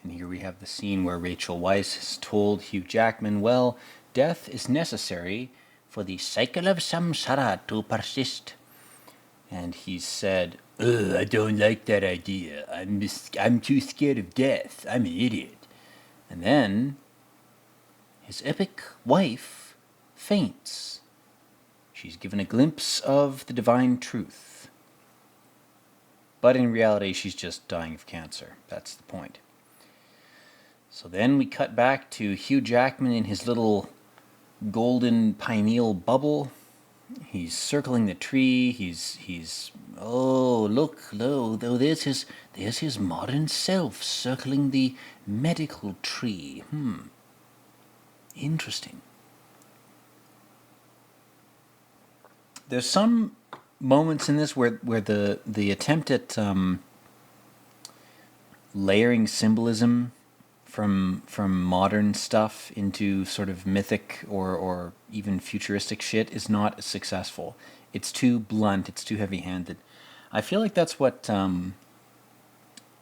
And here we have the scene where Rachel Weisz has told Hugh Jackman, well, death is necessary for the cycle of samsara to persist. And he said, ugh, I don't like that idea. I'm too scared of death. I'm an idiot. And then his epic wife faints. She's given a glimpse of the divine truth. But in reality, she's just dying of cancer. That's the point. So then we cut back to Hugh Jackman in his little golden pineal bubble. He's circling the tree. He's oh look, there's his modern self circling the medical tree. Interesting. There's some moments in this where the attempt at layering symbolism from modern stuff into sort of mythic or even futuristic shit is not successful. It's too blunt. It's too heavy-handed. I feel like that's what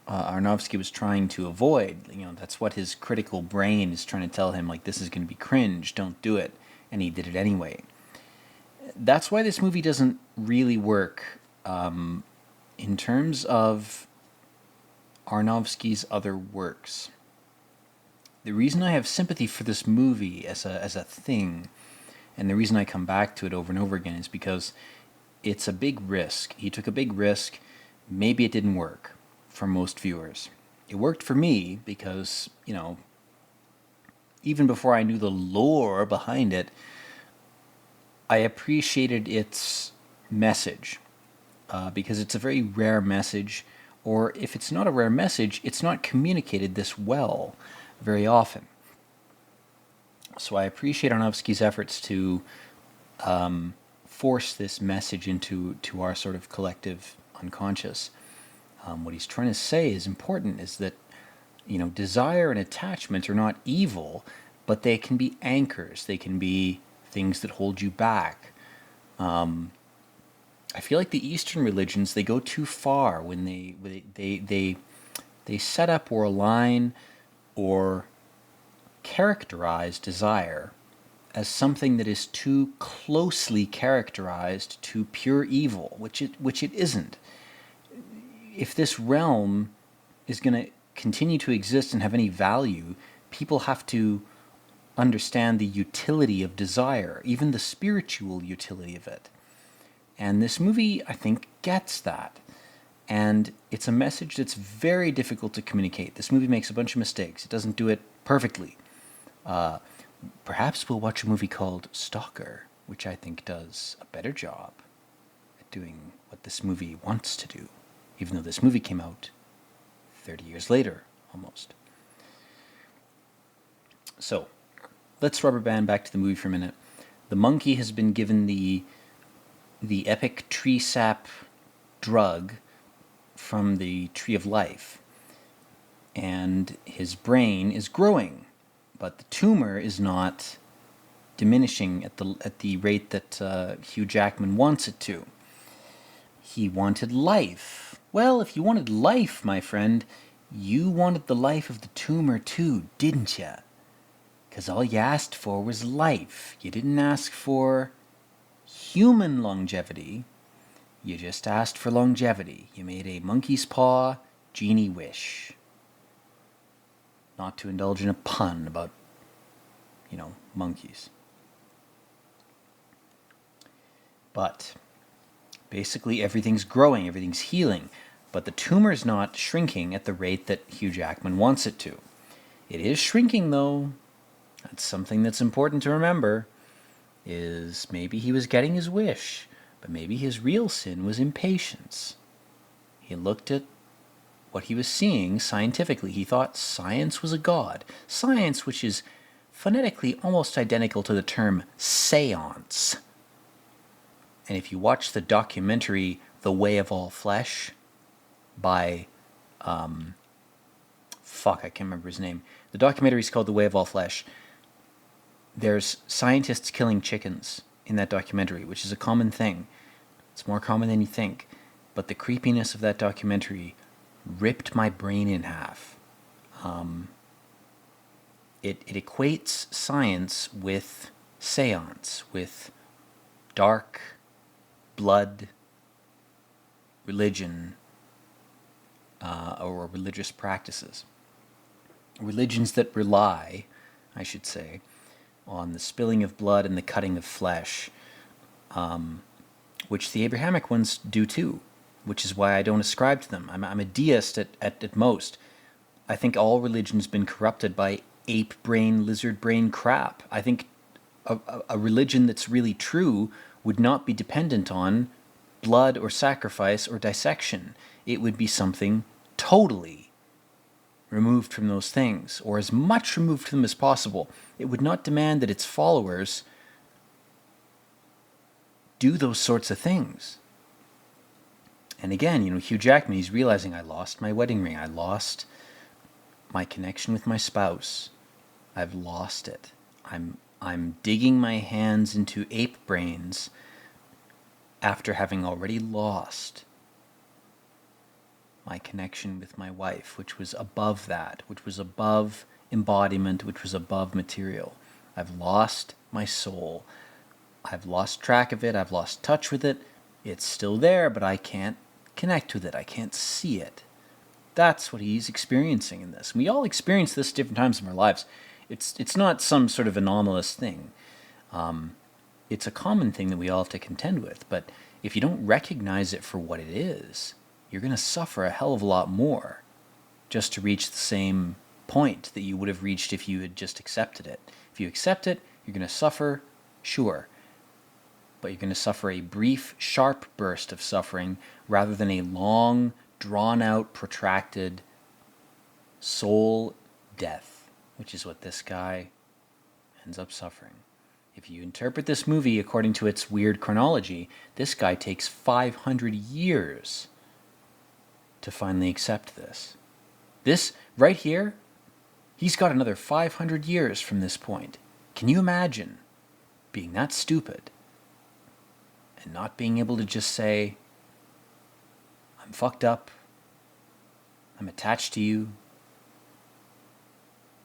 Aronofsky was trying to avoid. You know, that's what his critical brain is trying to tell him. Like, this is going to be cringe. Don't do it. And he did it anyway. That's why this movie doesn't really work in terms of Aronofsky's other works. The reason I have sympathy for this movie as a thing, and the reason I come back to it over and over again, is because it's a big risk. He took a big risk. Maybe it didn't work for most viewers. It worked for me because, you know, even before I knew the lore behind it, I appreciated its message because it's a very rare message, or if it's not a rare message, it's not communicated this well very often. So I appreciate Aronofsky's efforts to force this message into our sort of collective unconscious. What he's trying to say is important, is that, you know, desire and attachment are not evil, but they can be anchors. They can be things that hold you back. I I feel like the Eastern religions, they go too far when they set up or align or characterize desire as something that is too closely characterized to pure evil, which it isn't. If this realm is going to continue to exist and have any value, people have to understand the utility of desire, even the spiritual utility of it. And this movie, I think, gets that. And it's a message that's very difficult to communicate. This movie makes a bunch of mistakes. It doesn't do it perfectly. Perhaps we'll watch a movie called Stalker, which I think does a better job at doing what this movie wants to do, even though this movie came out 30 years later, almost. So, let's rubber band back to the movie for a minute. The monkey has been given the epic tree sap drug from the Tree of Life, and his brain is growing, but the tumor is not diminishing at the rate that Hugh Jackman wants it to. He wanted life. Well, if you wanted life, my friend, you wanted the life of the tumor too, didn't you? Because all you asked for was life. You didn't ask for human longevity. You just asked for longevity. You made a monkey's paw genie wish. Not to indulge in a pun about, monkeys. But basically everything's growing, everything's healing, but the tumor's not shrinking at the rate that Hugh Jackman wants it to. It is shrinking, though. That's something that's important to remember, is maybe he was getting his wish, but maybe his real sin was impatience. He looked at what he was seeing scientifically. He thought science was a god. Science, which is phonetically almost identical to the term seance. And if you watch the documentary The Way of All Flesh by, I can't remember his name. The documentary is called The Way of All Flesh. There's scientists killing chickens in that documentary, which is a common thing. It's more common than you think. But the creepiness of that documentary ripped my brain in half. It equates science with seance, with dark blood religion, or religious practices. Religions that rely, I should say, on the spilling of blood and the cutting of flesh, which the Abrahamic ones do too, which is why I don't ascribe to them. I'm a deist at most. I think all religion's been corrupted by ape brain, lizard brain crap. I think a religion that's really true would not be dependent on blood or sacrifice or dissection. It would be something totally removed from those things, or as much removed from them as possible. It would not demand that its followers do those sorts of things. And again, Hugh Jackman, he's realizing, I lost my wedding ring. I lost my connection with my spouse. I've lost it. I'm digging my hands into ape brains after having already lost my connection with my wife, which was above that, which was above embodiment, which was above material. I've lost my soul. I've lost track of it. I've lost touch with it. It's still there, but I can't connect with it. I can't see it. That's what he's experiencing in this. We all experience this at different times in our lives. It's not some sort of anomalous thing. It's a common thing that we all have to contend with. But if you don't recognize it for what it is, you're going to suffer a hell of a lot more just to reach the same point that you would have reached if you had just accepted it. If you accept it, you're going to suffer, sure. But you're going to suffer a brief, sharp burst of suffering rather than a long, drawn-out, protracted soul death, which is what this guy ends up suffering. If you interpret this movie according to its weird chronology, this guy takes 500 years to finally accept this. This, right here, he's got another 500 years from this point. Can you imagine being that stupid and not being able to just say, I'm fucked up, I'm attached to you,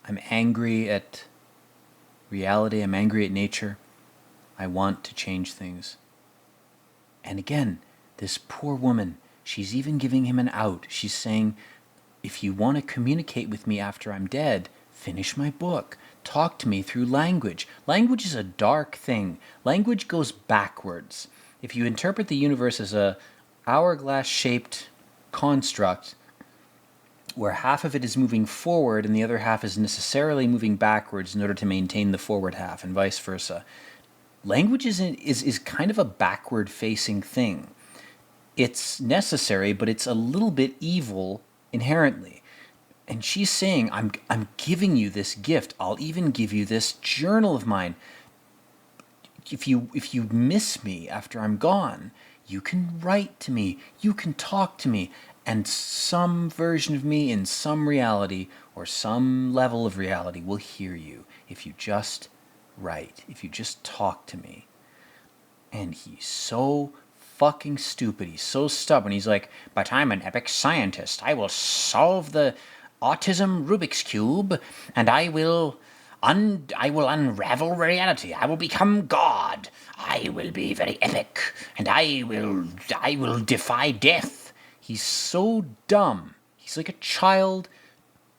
I'm angry at reality, I'm angry at nature, I want to change things. And again, this poor woman, she's even giving him an out. She's saying, if you want to communicate with me after I'm dead, finish my book. Talk to me through language. Language is a dark thing. Language goes backwards. If you interpret the universe as a hourglass-shaped construct where half of it is moving forward and the other half is necessarily moving backwards in order to maintain the forward half, and vice versa, language is kind of a backward-facing thing. It's necessary, but it's a little bit evil inherently. And she's saying, I'm giving you this gift. I'll even give you this journal of mine. If you miss me after I'm gone, you can write to me, you can talk to me, and some version of me in some reality or some level of reality will hear you if you just write, if you just talk to me. And he's so fucking stupid. He's so stubborn. He's like, but I'm an epic scientist. I will solve the autism Rubik's Cube, and I will unravel reality. I will become God. I will be very epic, and I will defy death. He's so dumb. He's like a child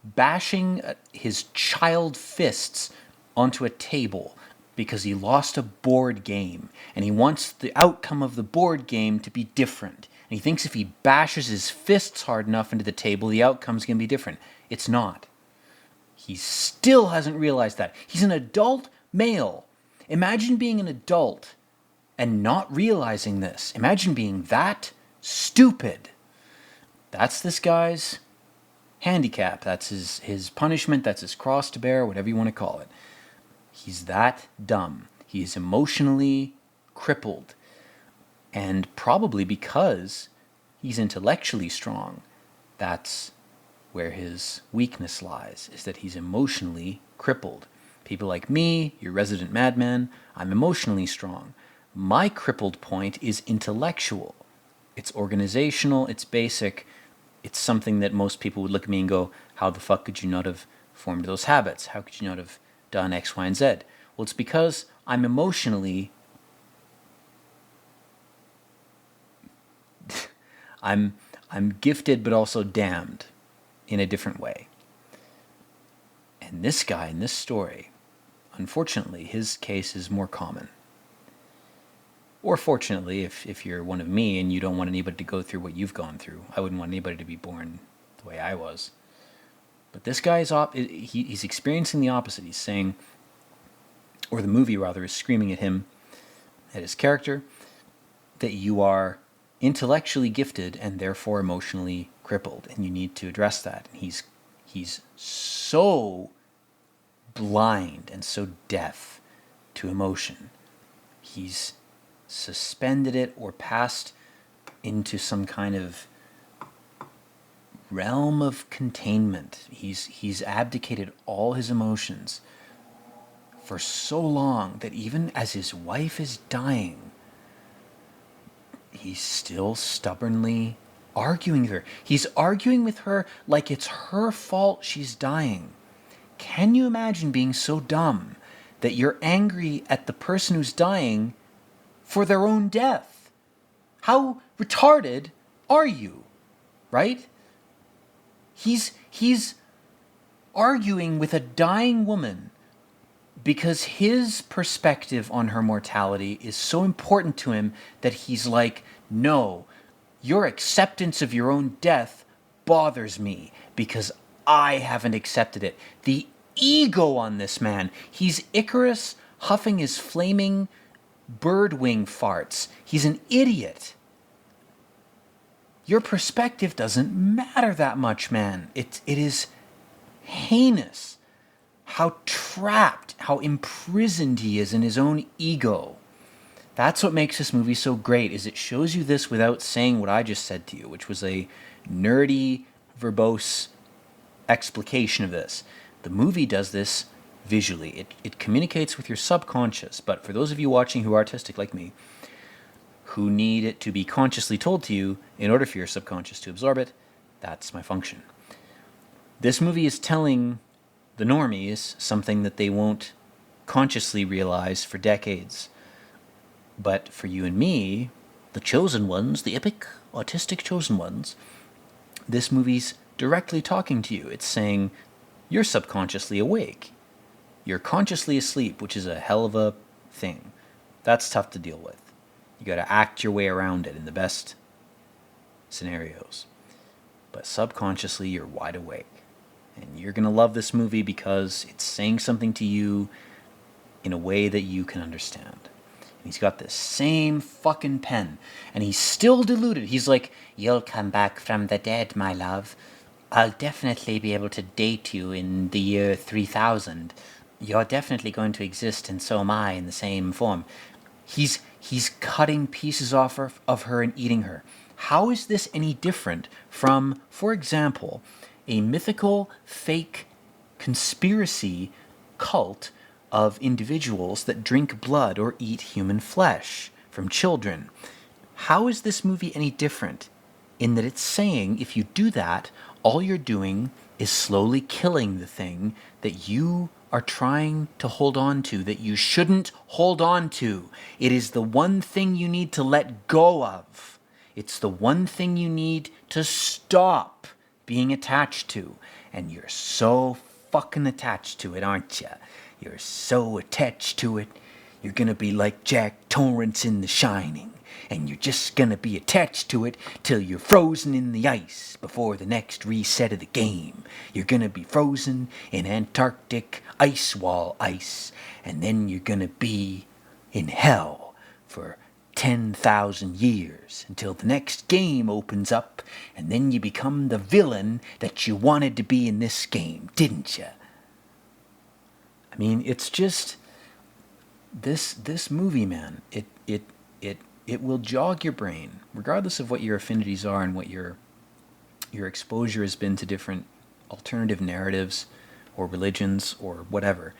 bashing his child fists onto a table because he lost a board game, and he wants the outcome of the board game to be different. And he thinks if he bashes his fists hard enough into the table, the outcome's going to be different. It's not. He still hasn't realized that. He's an adult male. Imagine being an adult and not realizing this. Imagine being that stupid. That's this guy's handicap. That's his punishment. That's his cross to bear, whatever you want to call it. He's that dumb. He is emotionally crippled. And probably because he's intellectually strong, that's where his weakness lies, is that he's emotionally crippled. People like me, your resident madman, I'm emotionally strong. My crippled point is intellectual. It's organizational, it's basic, it's something that most people would look at me and go, how the fuck could you not have formed those habits? How could you not have done X, Y, and Z? Well, it's because I'm emotionally... I'm gifted but also damned in a different way. And this guy in this story, unfortunately, his case is more common. Or fortunately, if you're one of me and you don't want anybody to go through what you've gone through. I wouldn't want anybody to be born the way I was. But this guy he's experiencing the opposite. He's saying, or the movie rather, is screaming at him, at his character, that you are intellectually gifted and therefore emotionally crippled, and you need to address that. And he's so blind and so deaf to emotion. He's suspended it or passed into some kind of realm of containment. He's abdicated all his emotions for so long that even as his wife is dying, he's still stubbornly arguing with her. He's arguing with her like it's her fault she's dying. Can you imagine being so dumb that you're angry at the person who's dying for their own death? How retarded are you? Right? He's arguing with a dying woman because his perspective on her mortality is so important to him that he's like, no, your acceptance of your own death bothers me because I haven't accepted it. The ego on this man. He's Icarus huffing his flaming bird wing farts. He's an idiot. Your perspective doesn't matter that much, man. It is heinous how trapped, how imprisoned he is in his own ego. That's what makes this movie so great, is it shows you this without saying what I just said to you, which was a nerdy, verbose explication of this. The movie does this visually. It communicates with your subconscious, but for those of you watching who are artistic like me, who need it to be consciously told to you in order for your subconscious to absorb it. That's my function. This movie is telling the normies something that they won't consciously realize for decades. But for you and me, the chosen ones, the epic, autistic chosen ones, this movie's directly talking to you. It's saying, you're subconsciously awake. You're consciously asleep, which is a hell of a thing. That's tough to deal with. You got to act your way around it in the best scenarios. But subconsciously, you're wide awake. And you're going to love this movie because it's saying something to you in a way that you can understand. And he's got this same fucking pen. And he's still deluded. He's like, you'll come back from the dead, my love. I'll definitely be able to date you in the year 3000. You're definitely going to exist, and so am I, in the same form. He's cutting pieces off of her and eating her. How is this any different from, for example, a mythical, fake conspiracy cult of individuals that drink blood or eat human flesh from children? How is this movie any different in that it's saying if you do that, all you're doing is slowly killing the thing that you are trying to hold on to, that you shouldn't hold on to. It is the one thing you need to let go of. It's the one thing you need to stop being attached to. And you're so fucking attached to it, aren't you? You're so attached to it. You're gonna be like Jack Torrance in The Shining. And you're just gonna be attached to it till you're frozen in the ice before the next reset of the game. You're gonna be frozen in Antarctic ice wall ice, and then you're gonna be in hell for 10,000 years until the next game opens up, and then you become the villain that you wanted to be in this game, didn't you? I mean, it's just this movie, man. It will jog your brain, regardless of what your affinities are and what your exposure has been to different alternative narratives or religions or whatever.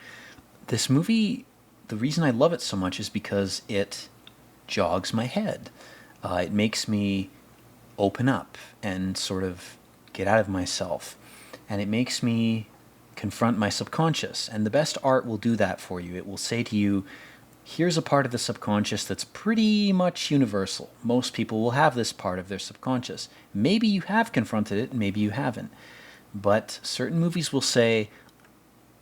This movie, the reason I love it so much is because it jogs my head. It makes me open up and sort of get out of myself. And it makes me confront my subconscious. And the best art will do that for you. It will say to you, here's a part of the subconscious that's pretty much universal. Most people will have this part of their subconscious. Maybe you have confronted it, maybe you haven't. But certain movies will say,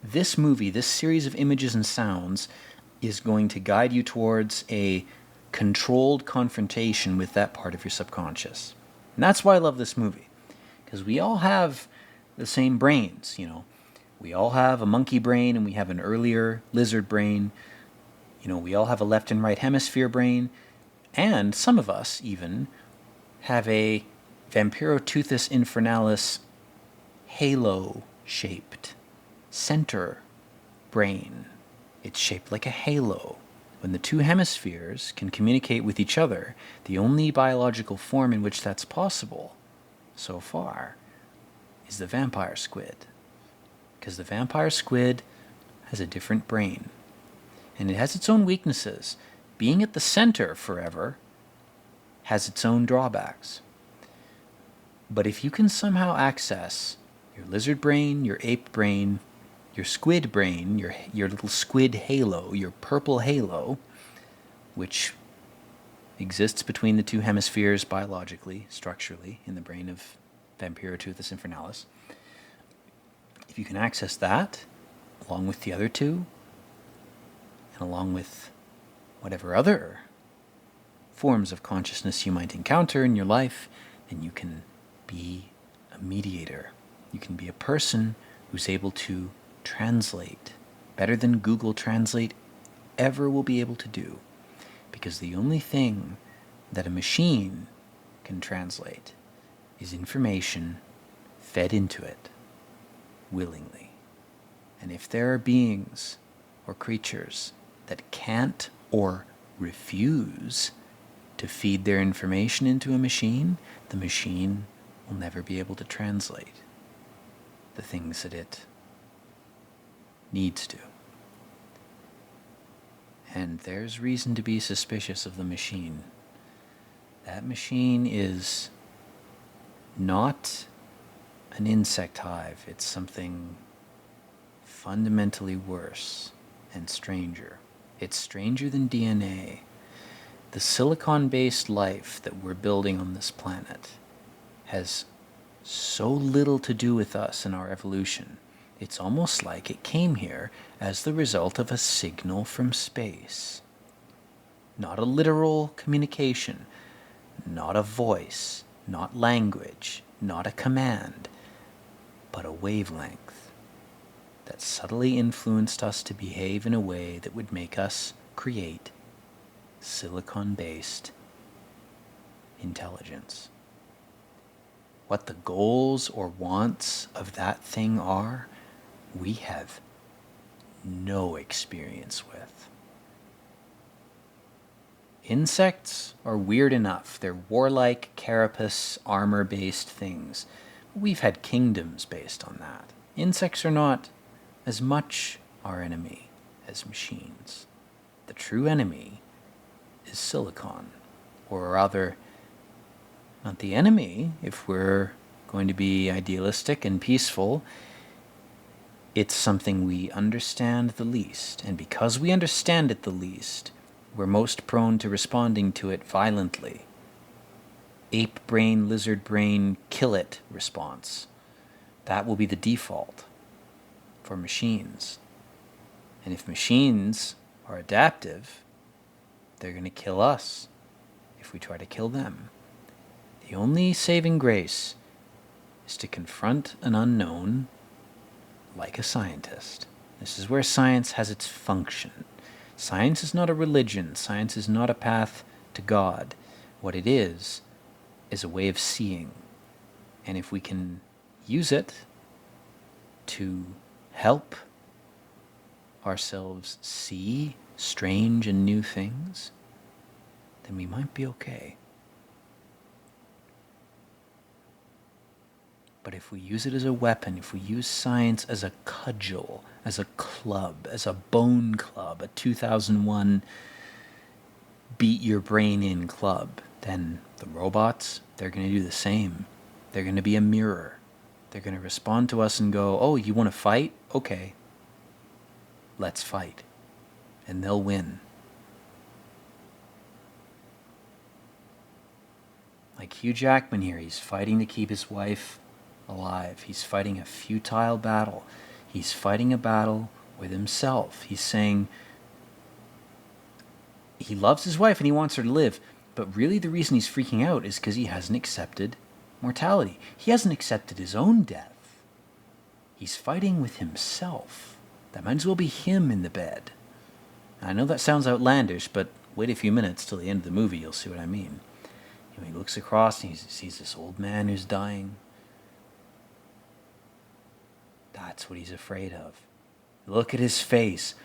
this movie, this series of images and sounds, is going to guide you towards a controlled confrontation with that part of your subconscious. And that's why I love this movie. Because we all have the same brains, you know. We all have a monkey brain and we have an earlier lizard brain. You know, we all have a left and right hemisphere brain, and some of us even have a Vampiroteuthis infernalis halo-shaped center brain. It's shaped like a halo. When the two hemispheres can communicate with each other, the only biological form in which that's possible, so far, is the vampire squid. Because the vampire squid has a different brain. And it has its own weaknesses. Being at the center forever has its own drawbacks. But if you can somehow access your lizard brain, your ape brain, your squid brain, your little squid halo, your purple halo, which exists between the two hemispheres biologically, structurally, in the brain of Vampiroteuthis infernalis, if you can access that, along with the other two, along with whatever other forms of consciousness you might encounter in your life, then you can be a mediator. You can be a person who's able to translate better than Google Translate ever will be able to do. Because the only thing that a machine can translate is information fed into it willingly. And if there are beings or creatures that can't or refuse to feed their information into a machine, the machine will never be able to translate the things that it needs to. And there's reason to be suspicious of the machine. That machine is not an insect hive. It's something fundamentally worse and stranger. It's stranger than DNA. The silicon-based life that we're building on this planet has so little to do with us and our evolution. It's almost like it came here as the result of a signal from space. Not a literal communication, not a voice, not language, not a command, but a wavelength that subtly influenced us to behave in a way that would make us create silicon-based intelligence. What the goals or wants of that thing are, we have no experience with. Insects are weird enough. They're warlike, carapace, armor-based things. We've had kingdoms based on that. Insects are not as much our enemy as machines. The true enemy is silicon, or rather, not the enemy, if we're going to be idealistic and peaceful. It's something we understand the least, and because we understand it the least, we're most prone to responding to it violently. Ape brain, lizard brain, kill it response. That will be the default for machines. And if machines are adaptive, they're going to kill us if we try to kill them. The only saving grace is to confront an unknown like a scientist. This is where science has its function. Science is not a religion. Science is not a path to God. What it is a way of seeing. And if we can use it to help ourselves see strange and new things, then we might be okay. But if we use it as a weapon, if we use science as a cudgel, as a club, as a bone club, a 2001 beat your brain in club, then the robots, they're going to do the same. They're going to be a mirror. They're going to respond to us and go, oh, you want to fight? Okay, let's fight. And they'll win. Like Hugh Jackman here, he's fighting to keep his wife alive. He's fighting a futile battle. He's fighting a battle with himself. He's saying he loves his wife and he wants her to live, but really the reason he's freaking out is because he hasn't accepted mortality. He hasn't accepted his own death. He's fighting with himself. That might as well be him in the bed. I know that sounds outlandish, but wait a few minutes till the end of the movie, you'll see what I mean. You know, he looks across and he sees this old man who's dying. That's what he's afraid of. Look at his face.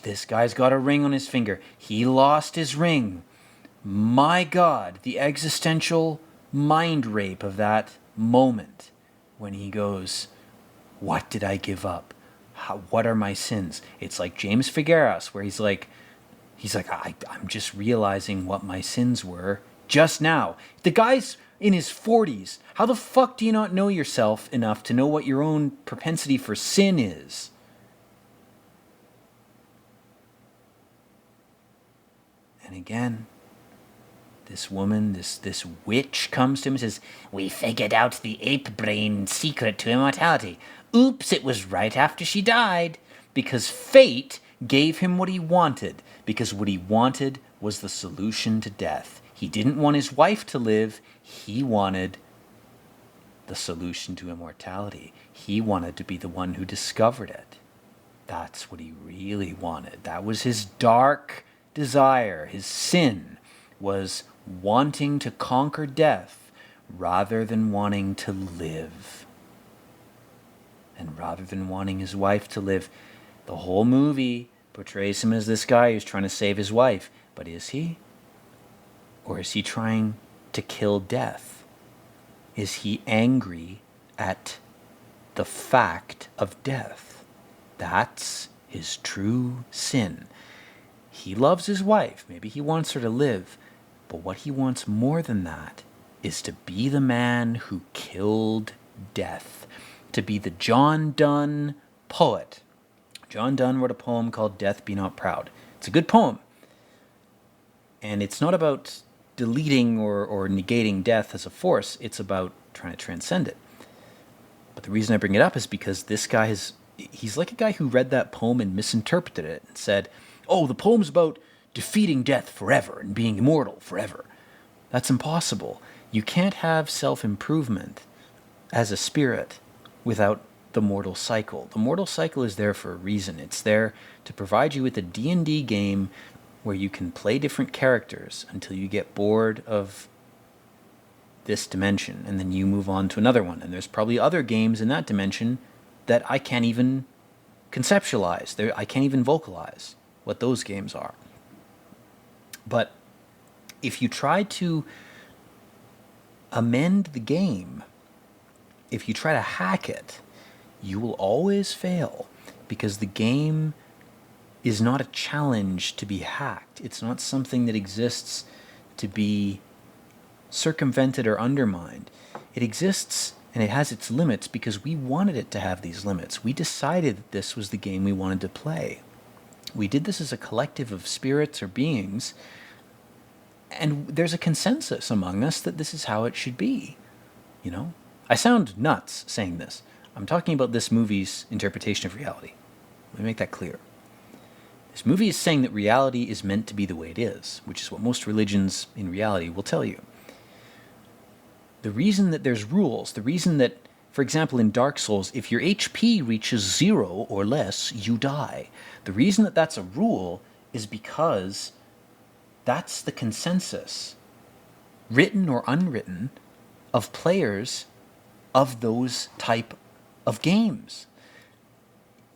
This guy's got a ring on his finger. He lost his ring. My God, the existential mind rape of that moment when he goes, what did I give up? What are my sins? It's like James Figueras, where he's like, I'm just realizing what my sins were just now. The guy's in his 40s. How the fuck do you not know yourself enough to know what your own propensity for sin is? And again, this woman, this witch comes to him and says, we figured out the ape brain secret to immortality. Oops, it was right after she died. Because fate gave him what he wanted. Because what he wanted was the solution to death. He didn't want his wife to live. He wanted the solution to immortality. He wanted to be the one who discovered it. That's what he really wanted. That was his dark desire. His sin was wanting to conquer death rather than wanting to live. And rather than wanting his wife to live, the whole movie portrays him as this guy who's trying to save his wife. But is he? Or is he trying to kill death? Is he angry at the fact of death? That's his true sin. He loves his wife. Maybe he wants her to live. But what he wants more than that is to be the man who killed death, to be the John Donne poet. John Donne wrote a poem called Death Be Not Proud. It's a good poem. And it's not about deleting or negating death as a force. It's about trying to transcend it. But the reason I bring it up is because this guy he's like a guy who read that poem and misinterpreted it and said, oh, the poem's about defeating death forever and being immortal forever. That's impossible. You can't have self-improvement as a spirit without the mortal cycle. The mortal cycle is there for a reason. It's there to provide you with a D&D game where you can play different characters until you get bored of this dimension, and then you move on to another one. And there's probably other games in that dimension that I can't even conceptualize. I can't even vocalize what those games are. But if you try to amend the game, if you try to hack it, you will always fail, because the game is not a challenge to be hacked. It's not something that exists to be circumvented or undermined. It exists and it has its limits because we wanted it to have these limits. We decided that this was the game we wanted to play. We did this as a collective of spirits or beings, and there's a consensus among us that this is how it should be. You know? I sound nuts saying this. I'm talking about this movie's interpretation of reality. Let me make that clear. This movie is saying that reality is meant to be the way it is, which is what most religions in reality will tell you. The reason that there's rules, the reason that, for example, in Dark Souls, if your HP reaches 0 or less, you die. The reason that that's a rule is because that's the consensus, written or unwritten, of players of those type of games.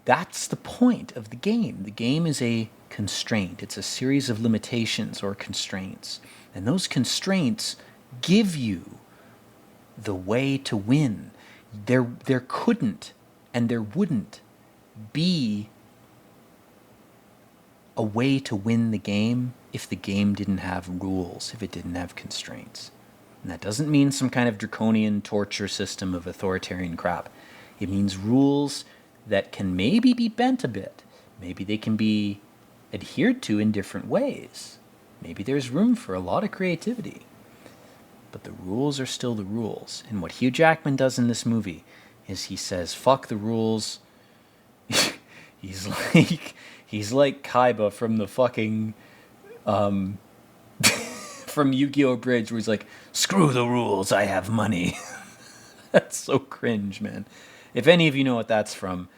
That's the point of the game. The game is a constraint. It's a series of limitations or constraints. And those constraints give you the way to win. There couldn't and there wouldn't be a way to win the game if the game didn't have rules, if it didn't have constraints. And that doesn't mean some kind of draconian torture system of authoritarian crap. It means rules that can maybe be bent a bit. Maybe they can be adhered to in different ways. Maybe there's room for a lot of creativity. But the rules are still the rules. And what Hugh Jackman does in this movie is he says, fuck the rules. He's like Kaiba from the fucking from Yu-Gi-Oh! Bridge, where he's like, screw the rules, I have money. That's so cringe, man. If any of you know what that's from,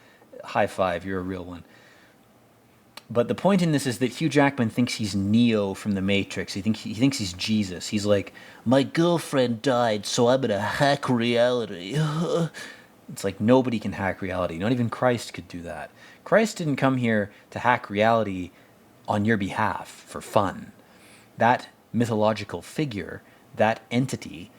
high five, you're a real one. But the point in this is that Hugh Jackman thinks he's Neo from The Matrix. He thinks he's Jesus. He's like, my girlfriend died, so I'm gonna hack reality. It's like nobody can hack reality. Not even Christ could do that. Christ didn't come here to hack reality on your behalf for fun. That mythological figure, that entity,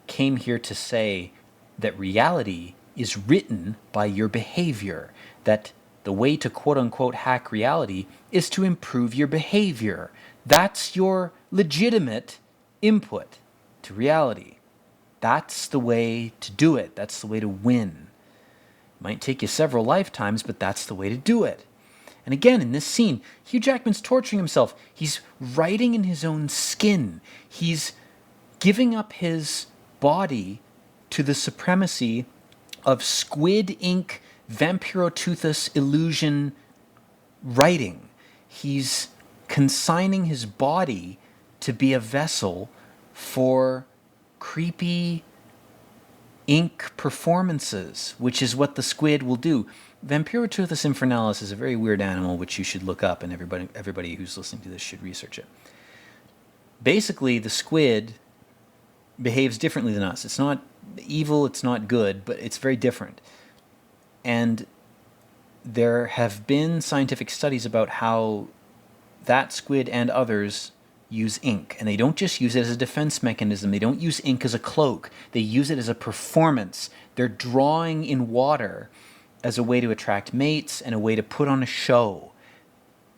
came here to say that reality is written by your behavior, that the way to quote-unquote hack reality is to improve your behavior. That's your legitimate input to reality. That's the way to do it. That's the way to win. It might take you several lifetimes, but that's the way to do it. And again, in this scene, Hugh Jackman's torturing himself. He's writing in his own skin. He's giving up his body to the supremacy of squid ink Vampiroteuthis illusion writing. He's consigning his body to be a vessel for creepy ink performances, which is what the squid will do. Vampiroteuthis infernalis is a very weird animal which you should look up, and everybody who's listening to this should research it. Basically, the squid behaves differently than us. It's not evil, it's not good, but it's very different. And there have been scientific studies about how that squid and others use ink. And they don't just use it as a defense mechanism. They don't use ink as a cloak. They use it as a performance. They're drawing in water as a way to attract mates and a way to put on a show.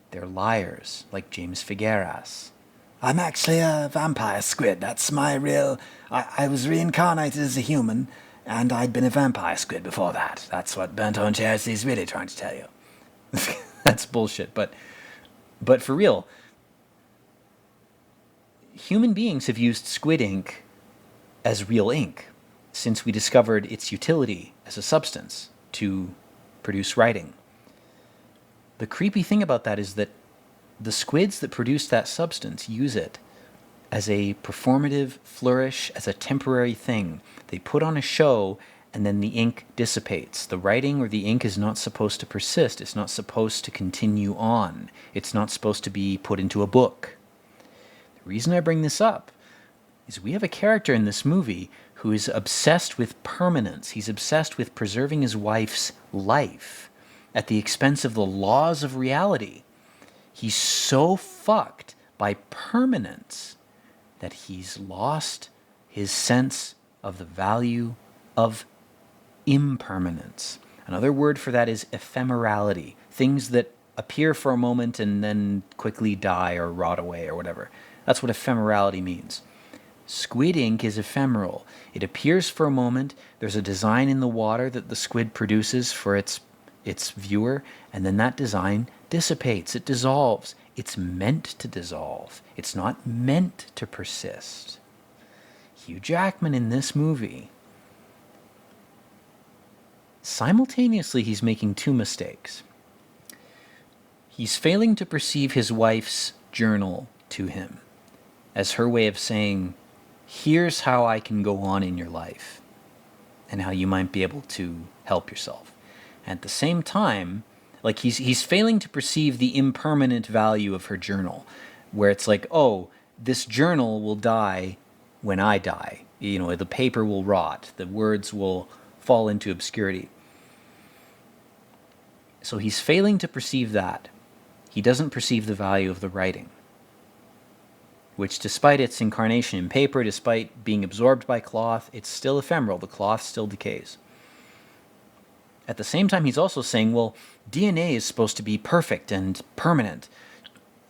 They're liars, like James Figueras. I'm actually a vampire squid. That's my real... I was reincarnated as a human, and I'd been a vampire squid before that. That's what Burnt Orange Heresy is really trying to tell you. That's bullshit. But for real, human beings have used squid ink as real ink since we discovered its utility as a substance to produce writing. The creepy thing about that is that the squids that produce that substance use it as a performative flourish, as a temporary thing. They put on a show and then the ink dissipates. The writing or the ink is not supposed to persist. It's not supposed to continue on. It's not supposed to be put into a book. The reason I bring this up is we have a character in this movie who is obsessed with permanence. He's obsessed with preserving his wife's life at the expense of the laws of reality. He's so fucked by permanence that he's lost his sense of the value of impermanence. Another word for that is ephemerality. Things that appear for a moment and then quickly die or rot away or whatever. That's what ephemerality means. Squid ink is ephemeral. It appears for a moment. There's a design in the water that the squid produces for its viewer, and then that design dissipates. It dissolves. It's meant to dissolve. It's not meant to persist. Hugh Jackman in this movie, simultaneously he's making two mistakes. He's failing to perceive his wife's journal to him as her way of saying, here's how I can go on in your life and how you might be able to help yourself. At the same time, like he's failing to perceive the impermanent value of her journal, where it's like, oh, this journal will die when I die. You know, the paper will rot, the words will fall into obscurity. So he's failing to perceive that. He doesn't perceive the value of the writing, which despite its incarnation in paper, despite being absorbed by cloth, it's still ephemeral. The cloth still decays. At the same time, he's also saying, well, DNA is supposed to be perfect and permanent.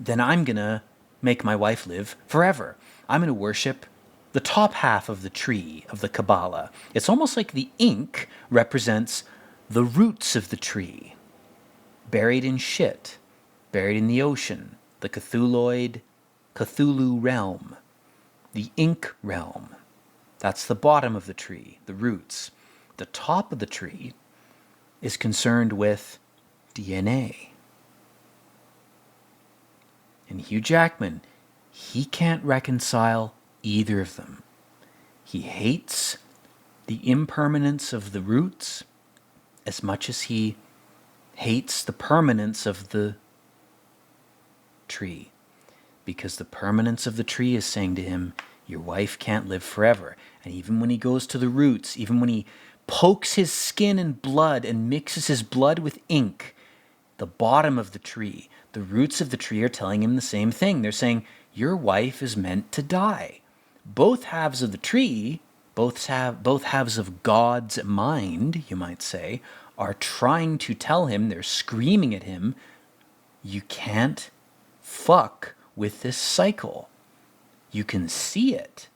Then I'm going to make my wife live forever. I'm going to worship the top half of the tree of the Kabbalah. It's almost like the ink represents the roots of the tree, buried in shit, buried in the ocean, the Cthulhu realm, the ink realm. That's the bottom of the tree, the roots. The top of the tree is concerned with DNA. And Hugh Jackman, he can't reconcile either of them. He hates the impermanence of the roots as much as he hates the permanence of the tree. Because the permanence of the tree is saying to him, your wife can't live forever. And even when he goes to the roots, even when he pokes his skin in blood and mixes his blood with ink, the bottom of the tree, the roots of the tree are telling him the same thing. They're saying, your wife is meant to die. Both halves of the tree, both halves of God's mind, you might say, are trying to tell him, they're screaming at him, you can't fuck with this cycle. You can see it.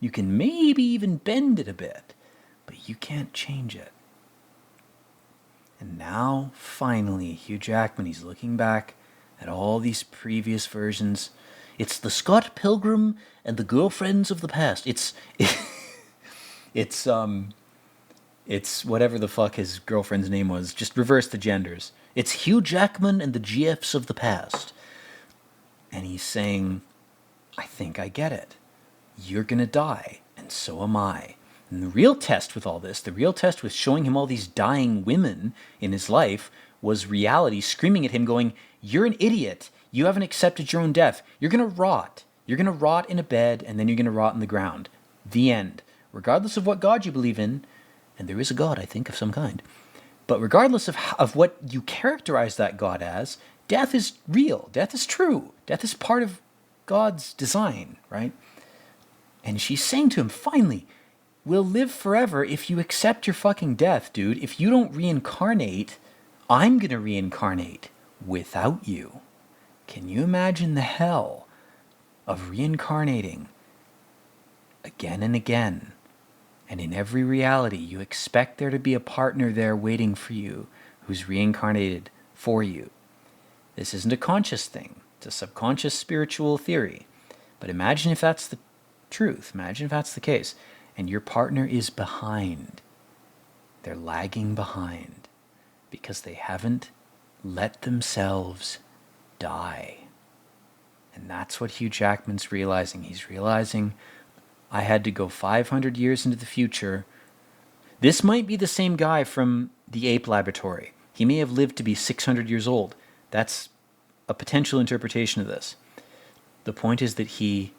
You can maybe even bend it a bit, but you can't change it. And now, finally, Hugh Jackman, he's looking back at all these previous versions. It's the Scott Pilgrim and the girlfriends of the past. It's whatever the fuck his girlfriend's name was. Just reverse the genders. It's Hugh Jackman and the GFs of the past. And he's saying, I think I get it. You're gonna die, and so am I. And the real test with all this, the real test with showing him all these dying women in his life, was reality screaming at him going, you're an idiot. You haven't accepted your own death. You're gonna rot. You're gonna rot in a bed, and then you're gonna rot in the ground. The end. Regardless of what God you believe in, and there is a God, I think, of some kind, but regardless of what you characterize that God as, death is real. Death is true. Death is part of God's design, right? And she's saying to him, finally, we'll live forever if you accept your fucking death, dude. If you don't reincarnate, I'm going to reincarnate without you. Can you imagine the hell of reincarnating again and again. And in every reality, you expect there to be a partner there waiting for you who's reincarnated for you. This isn't a conscious thing. It's a subconscious spiritual theory. But imagine if that's the truth. Imagine if that's the case. And your partner is behind. They're lagging behind because they haven't let themselves die. And that's what Hugh Jackman's realizing. He's realizing, I had to go 500 years into the future. This might be the same guy from the ape laboratory. He may have lived to be 600 years old. That's a potential interpretation of this. The point is that he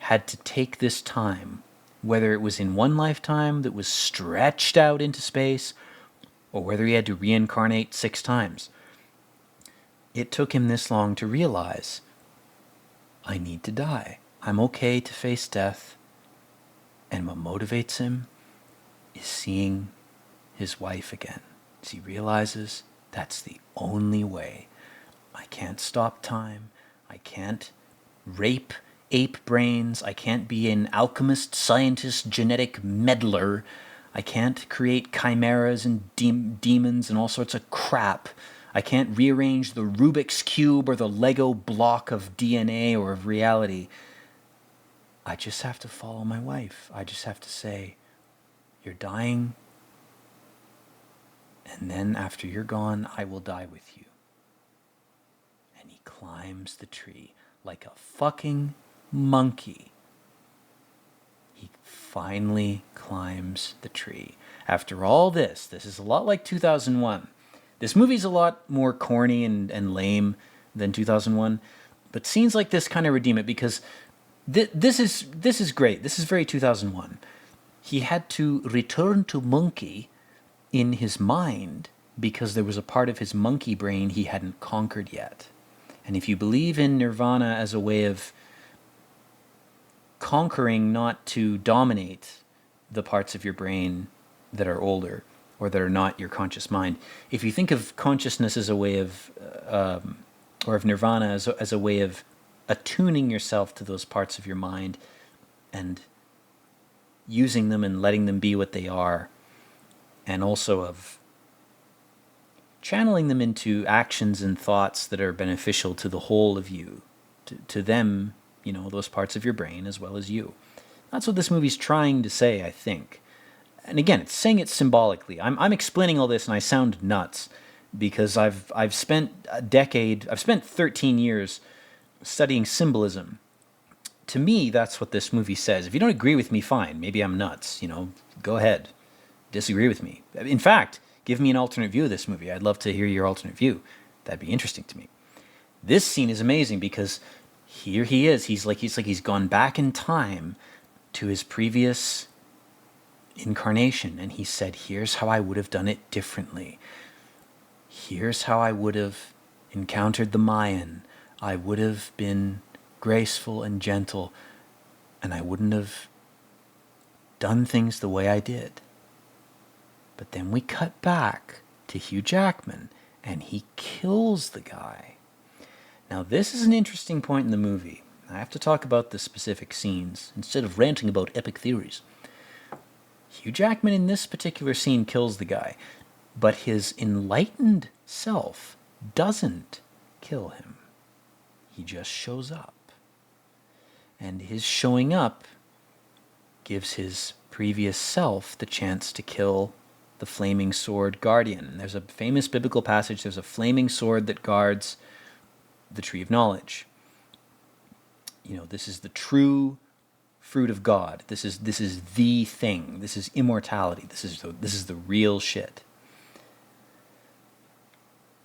had to take this time, whether it was in one lifetime that was stretched out into space, or whether he had to reincarnate 6 times. It took him this long to realize, I need to die. I'm okay to face death. And what motivates him is seeing his wife again. As he realizes that's the only way. I can't stop time. I can't rape ape brains. I can't be an alchemist, scientist, genetic meddler. I can't create chimeras and demons and all sorts of crap. I can't rearrange the Rubik's Cube or the Lego block of DNA or of reality. I just have to follow my wife. I just have to say, you're dying, and then after you're gone, I will die with you. And he climbs the tree like a fucking monkey. He finally climbs the tree. After all this is a lot like 2001. This movie's a lot more corny and lame than 2001, but scenes like this kind of redeem it because this is great. This is very 2001. He had to return to monkey in his mind because there was a part of his monkey brain he hadn't conquered yet. And if you believe in nirvana as a way of conquering not to dominate the parts of your brain that are older or that are not your conscious mind, if you think of consciousness as a way of, or of nirvana as a way of attuning yourself to those parts of your mind and using them and letting them be what they are, and also of channeling them into actions and thoughts that are beneficial to the whole of you, to them, you know, those parts of your brain as well as you. That's what this movie's trying to say, I think. And again, it's saying it symbolically. I'm explaining all this and I sound nuts because I've spent 13 years studying symbolism. To me, that's what this movie says. If you don't agree with me, fine. Maybe I'm nuts. You know, go ahead. Disagree with me. In fact, give me an alternate view of this movie. I'd love to hear your alternate view. That'd be interesting to me. This scene is amazing because here he is. He's like he's gone back in time to his previous incarnation, and he said, here's how I would have done it differently. Here's how I would have encountered the Mayan. I would have been graceful and gentle, and I wouldn't have done things the way I did. But then we cut back to Hugh Jackman, and he kills the guy. Now, this is an interesting point in the movie. I have to talk about the specific scenes instead of ranting about epic theories. Hugh Jackman in this particular scene kills the guy, but his enlightened self doesn't kill him. He just shows up. And his showing up gives his previous self the chance to kill the flaming sword guardian. There's a famous biblical passage, there's a flaming sword that guards the tree of knowledge. You know, this is the true fruit of God. This is the thing. This is immortality. This is the real shit.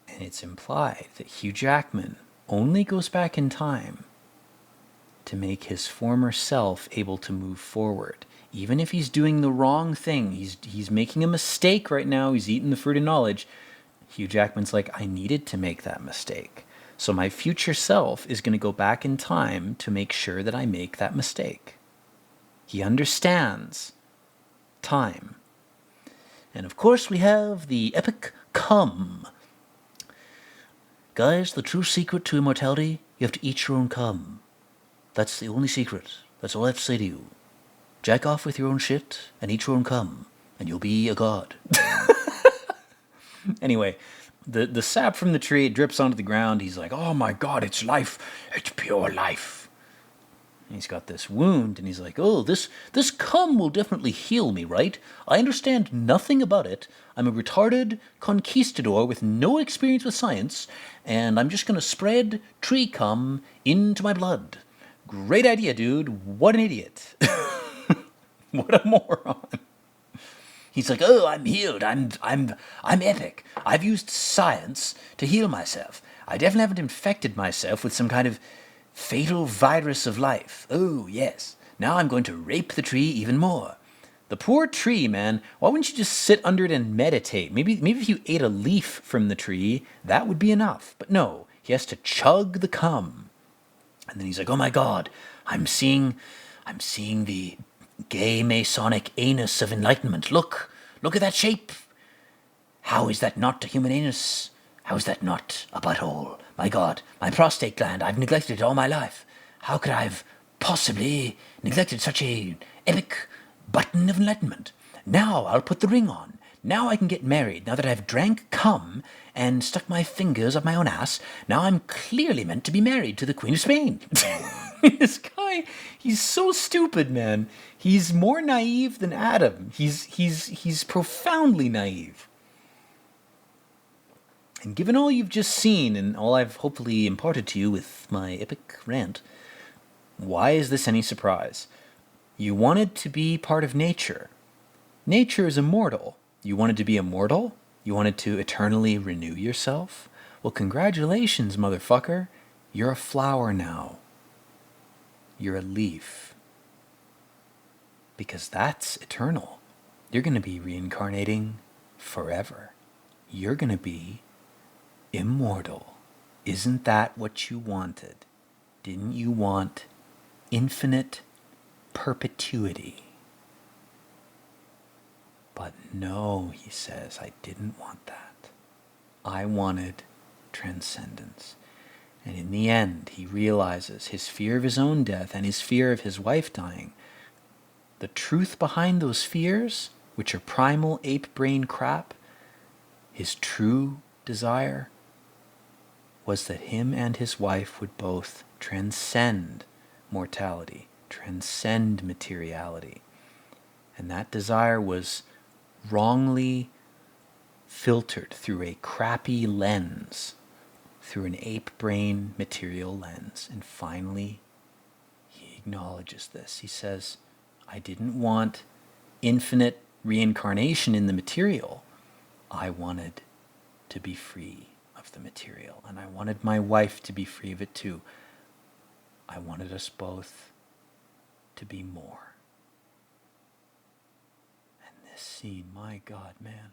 And it's implied that Hugh Jackman only goes back in time to make his former self able to move forward. Even if he's doing the wrong thing, he's making a mistake right now, he's eating the fruit of knowledge, Hugh Jackman's like, I needed to make that mistake. So my future self is going to go back in time to make sure that I make that mistake. He understands time. And of course we have the epic cum. Guys, the true secret to immortality, you have to eat your own cum. That's the only secret. That's all I have to say to you. Jack off with your own shit and eat your own cum, and you'll be a god. Anyway, the sap from the tree, it drips onto the ground. He's like, oh my God, it's life. It's pure life. And he's got this wound, and he's like, Oh, this cum will definitely heal me, right? I understand nothing about it. I'm a retarded conquistador with no experience with science, and I'm just going to spread tree cum into my blood. Great idea, dude. What an idiot. what a moron. He's like, oh, I'm healed. I'm epic. I've used science to heal myself. I definitely haven't infected myself with some kind of fatal virus of life. Oh, yes. Now I'm going to rape the tree even more. The poor tree, man. Why wouldn't you just sit under it and meditate? Maybe if you ate a leaf from the tree, that would be enough. But no, he has to chug the cum. And then he's like, oh my God, I'm seeing the gay Masonic anus of enlightenment. Look at that shape. How is that not a human anus? How is that not a butthole? My God, my prostate gland, I've neglected it all my life. How could I have possibly neglected such a epic button of enlightenment? Now I'll put the ring on. Now I can get married. Now that I've drank cum and stuck my fingers up my own ass, now I'm clearly meant to be married to the Queen of Spain. This guy, he's so stupid, man. He's more naive than Adam. He's profoundly naive. And given all you've just seen and all I've hopefully imparted to you with my epic rant, why is this any surprise? You wanted to be part of nature. Nature is immortal. You wanted to be immortal? You wanted to eternally renew yourself? Well, congratulations, motherfucker. You're a flower now. You're a leaf. Because that's eternal. You're going to be reincarnating forever. You're going to be immortal. Isn't that what you wanted? Didn't you want infinite perpetuity? But no, he says, I didn't want that. I wanted transcendence. And in the end, he realizes his fear of his own death and his fear of his wife dying. The truth behind those fears, which are primal ape brain crap, his true desire was that him and his wife would both transcend mortality, transcend materiality. And that desire was wrongly filtered through a crappy lens, through an ape brain material lens. And finally, he acknowledges this. He says, I didn't want infinite reincarnation in the material. I wanted to be free of the material. And I wanted my wife to be free of it too. I wanted us both to be more. And this scene, my God, man.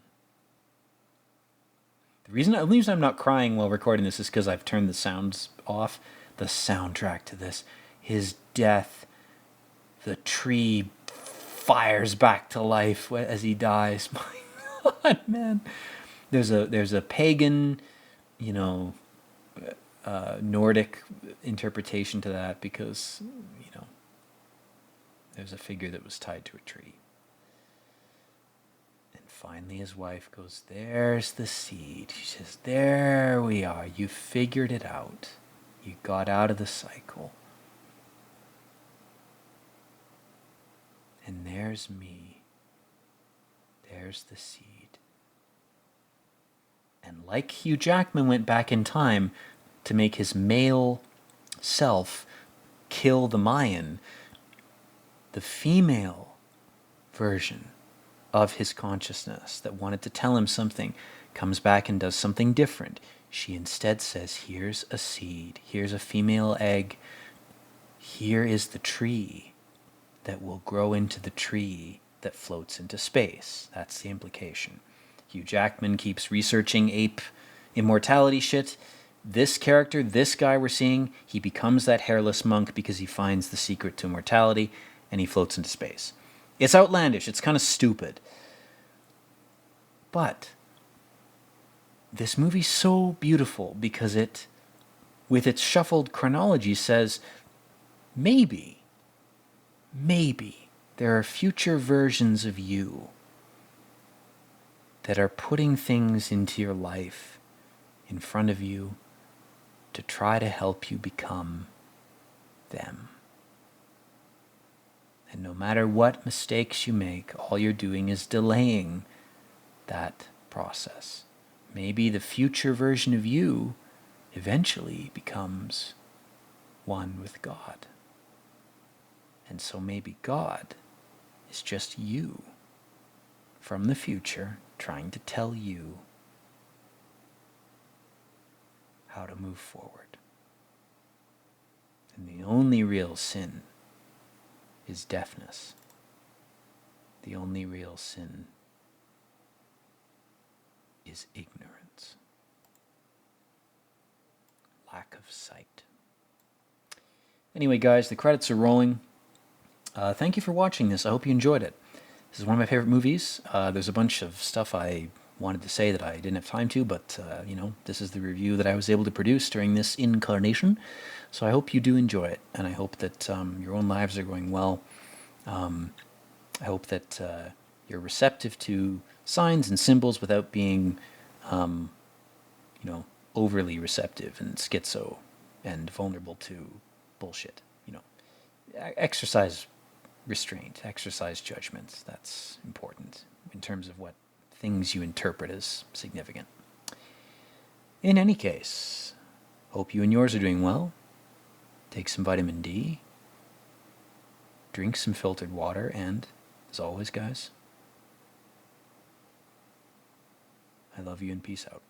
The only reason I'm not crying while recording this is because I've turned the sounds off. The soundtrack to this, his death, the tree fires back to life as he dies. My God, man. There's a pagan, Nordic interpretation to that because, there's a figure that was tied to a tree. Finally, his wife goes, there's the seed. She says, there we are. You figured it out. You got out of the cycle. And there's me. There's the seed. And like Hugh Jackman went back in time to make his male self kill the Mayan, the female version of his consciousness that wanted to tell him something comes back and does something different. She instead says, here's a seed, here's a female egg, here is the tree that will grow into the tree that floats into space. That's the implication. Hugh Jackman keeps researching ape immortality shit. This character, this guy we're seeing, he becomes that hairless monk because he finds the secret to immortality and he floats into space. It's outlandish. It's kind of stupid. But this movie's so beautiful because it, with its shuffled chronology, says maybe there are future versions of you that are putting things into your life in front of you to try to help you become them. And no matter what mistakes you make, all you're doing is delaying that process. Maybe the future version of you eventually becomes one with God. And so maybe God is just you from the future trying to tell you how to move forward. And the only real sin is deafness. The only real sin is ignorance. Lack of sight. Anyway, guys, the credits are rolling. Thank you for watching this. I hope you enjoyed it. This is one of my favorite movies. There's a bunch of stuff I wanted to say that I didn't have time to, but, this is the review that I was able to produce during this incarnation. So I hope you do enjoy it, and I hope that your own lives are going well. I hope that you're receptive to signs and symbols without being, overly receptive and schizo and vulnerable to bullshit. Exercise restraint, exercise judgment. That's important in terms of what things you interpret as significant. In any case, hope you and yours are doing well. Take some vitamin D, drink some filtered water, and, as always, guys, I love you and peace out.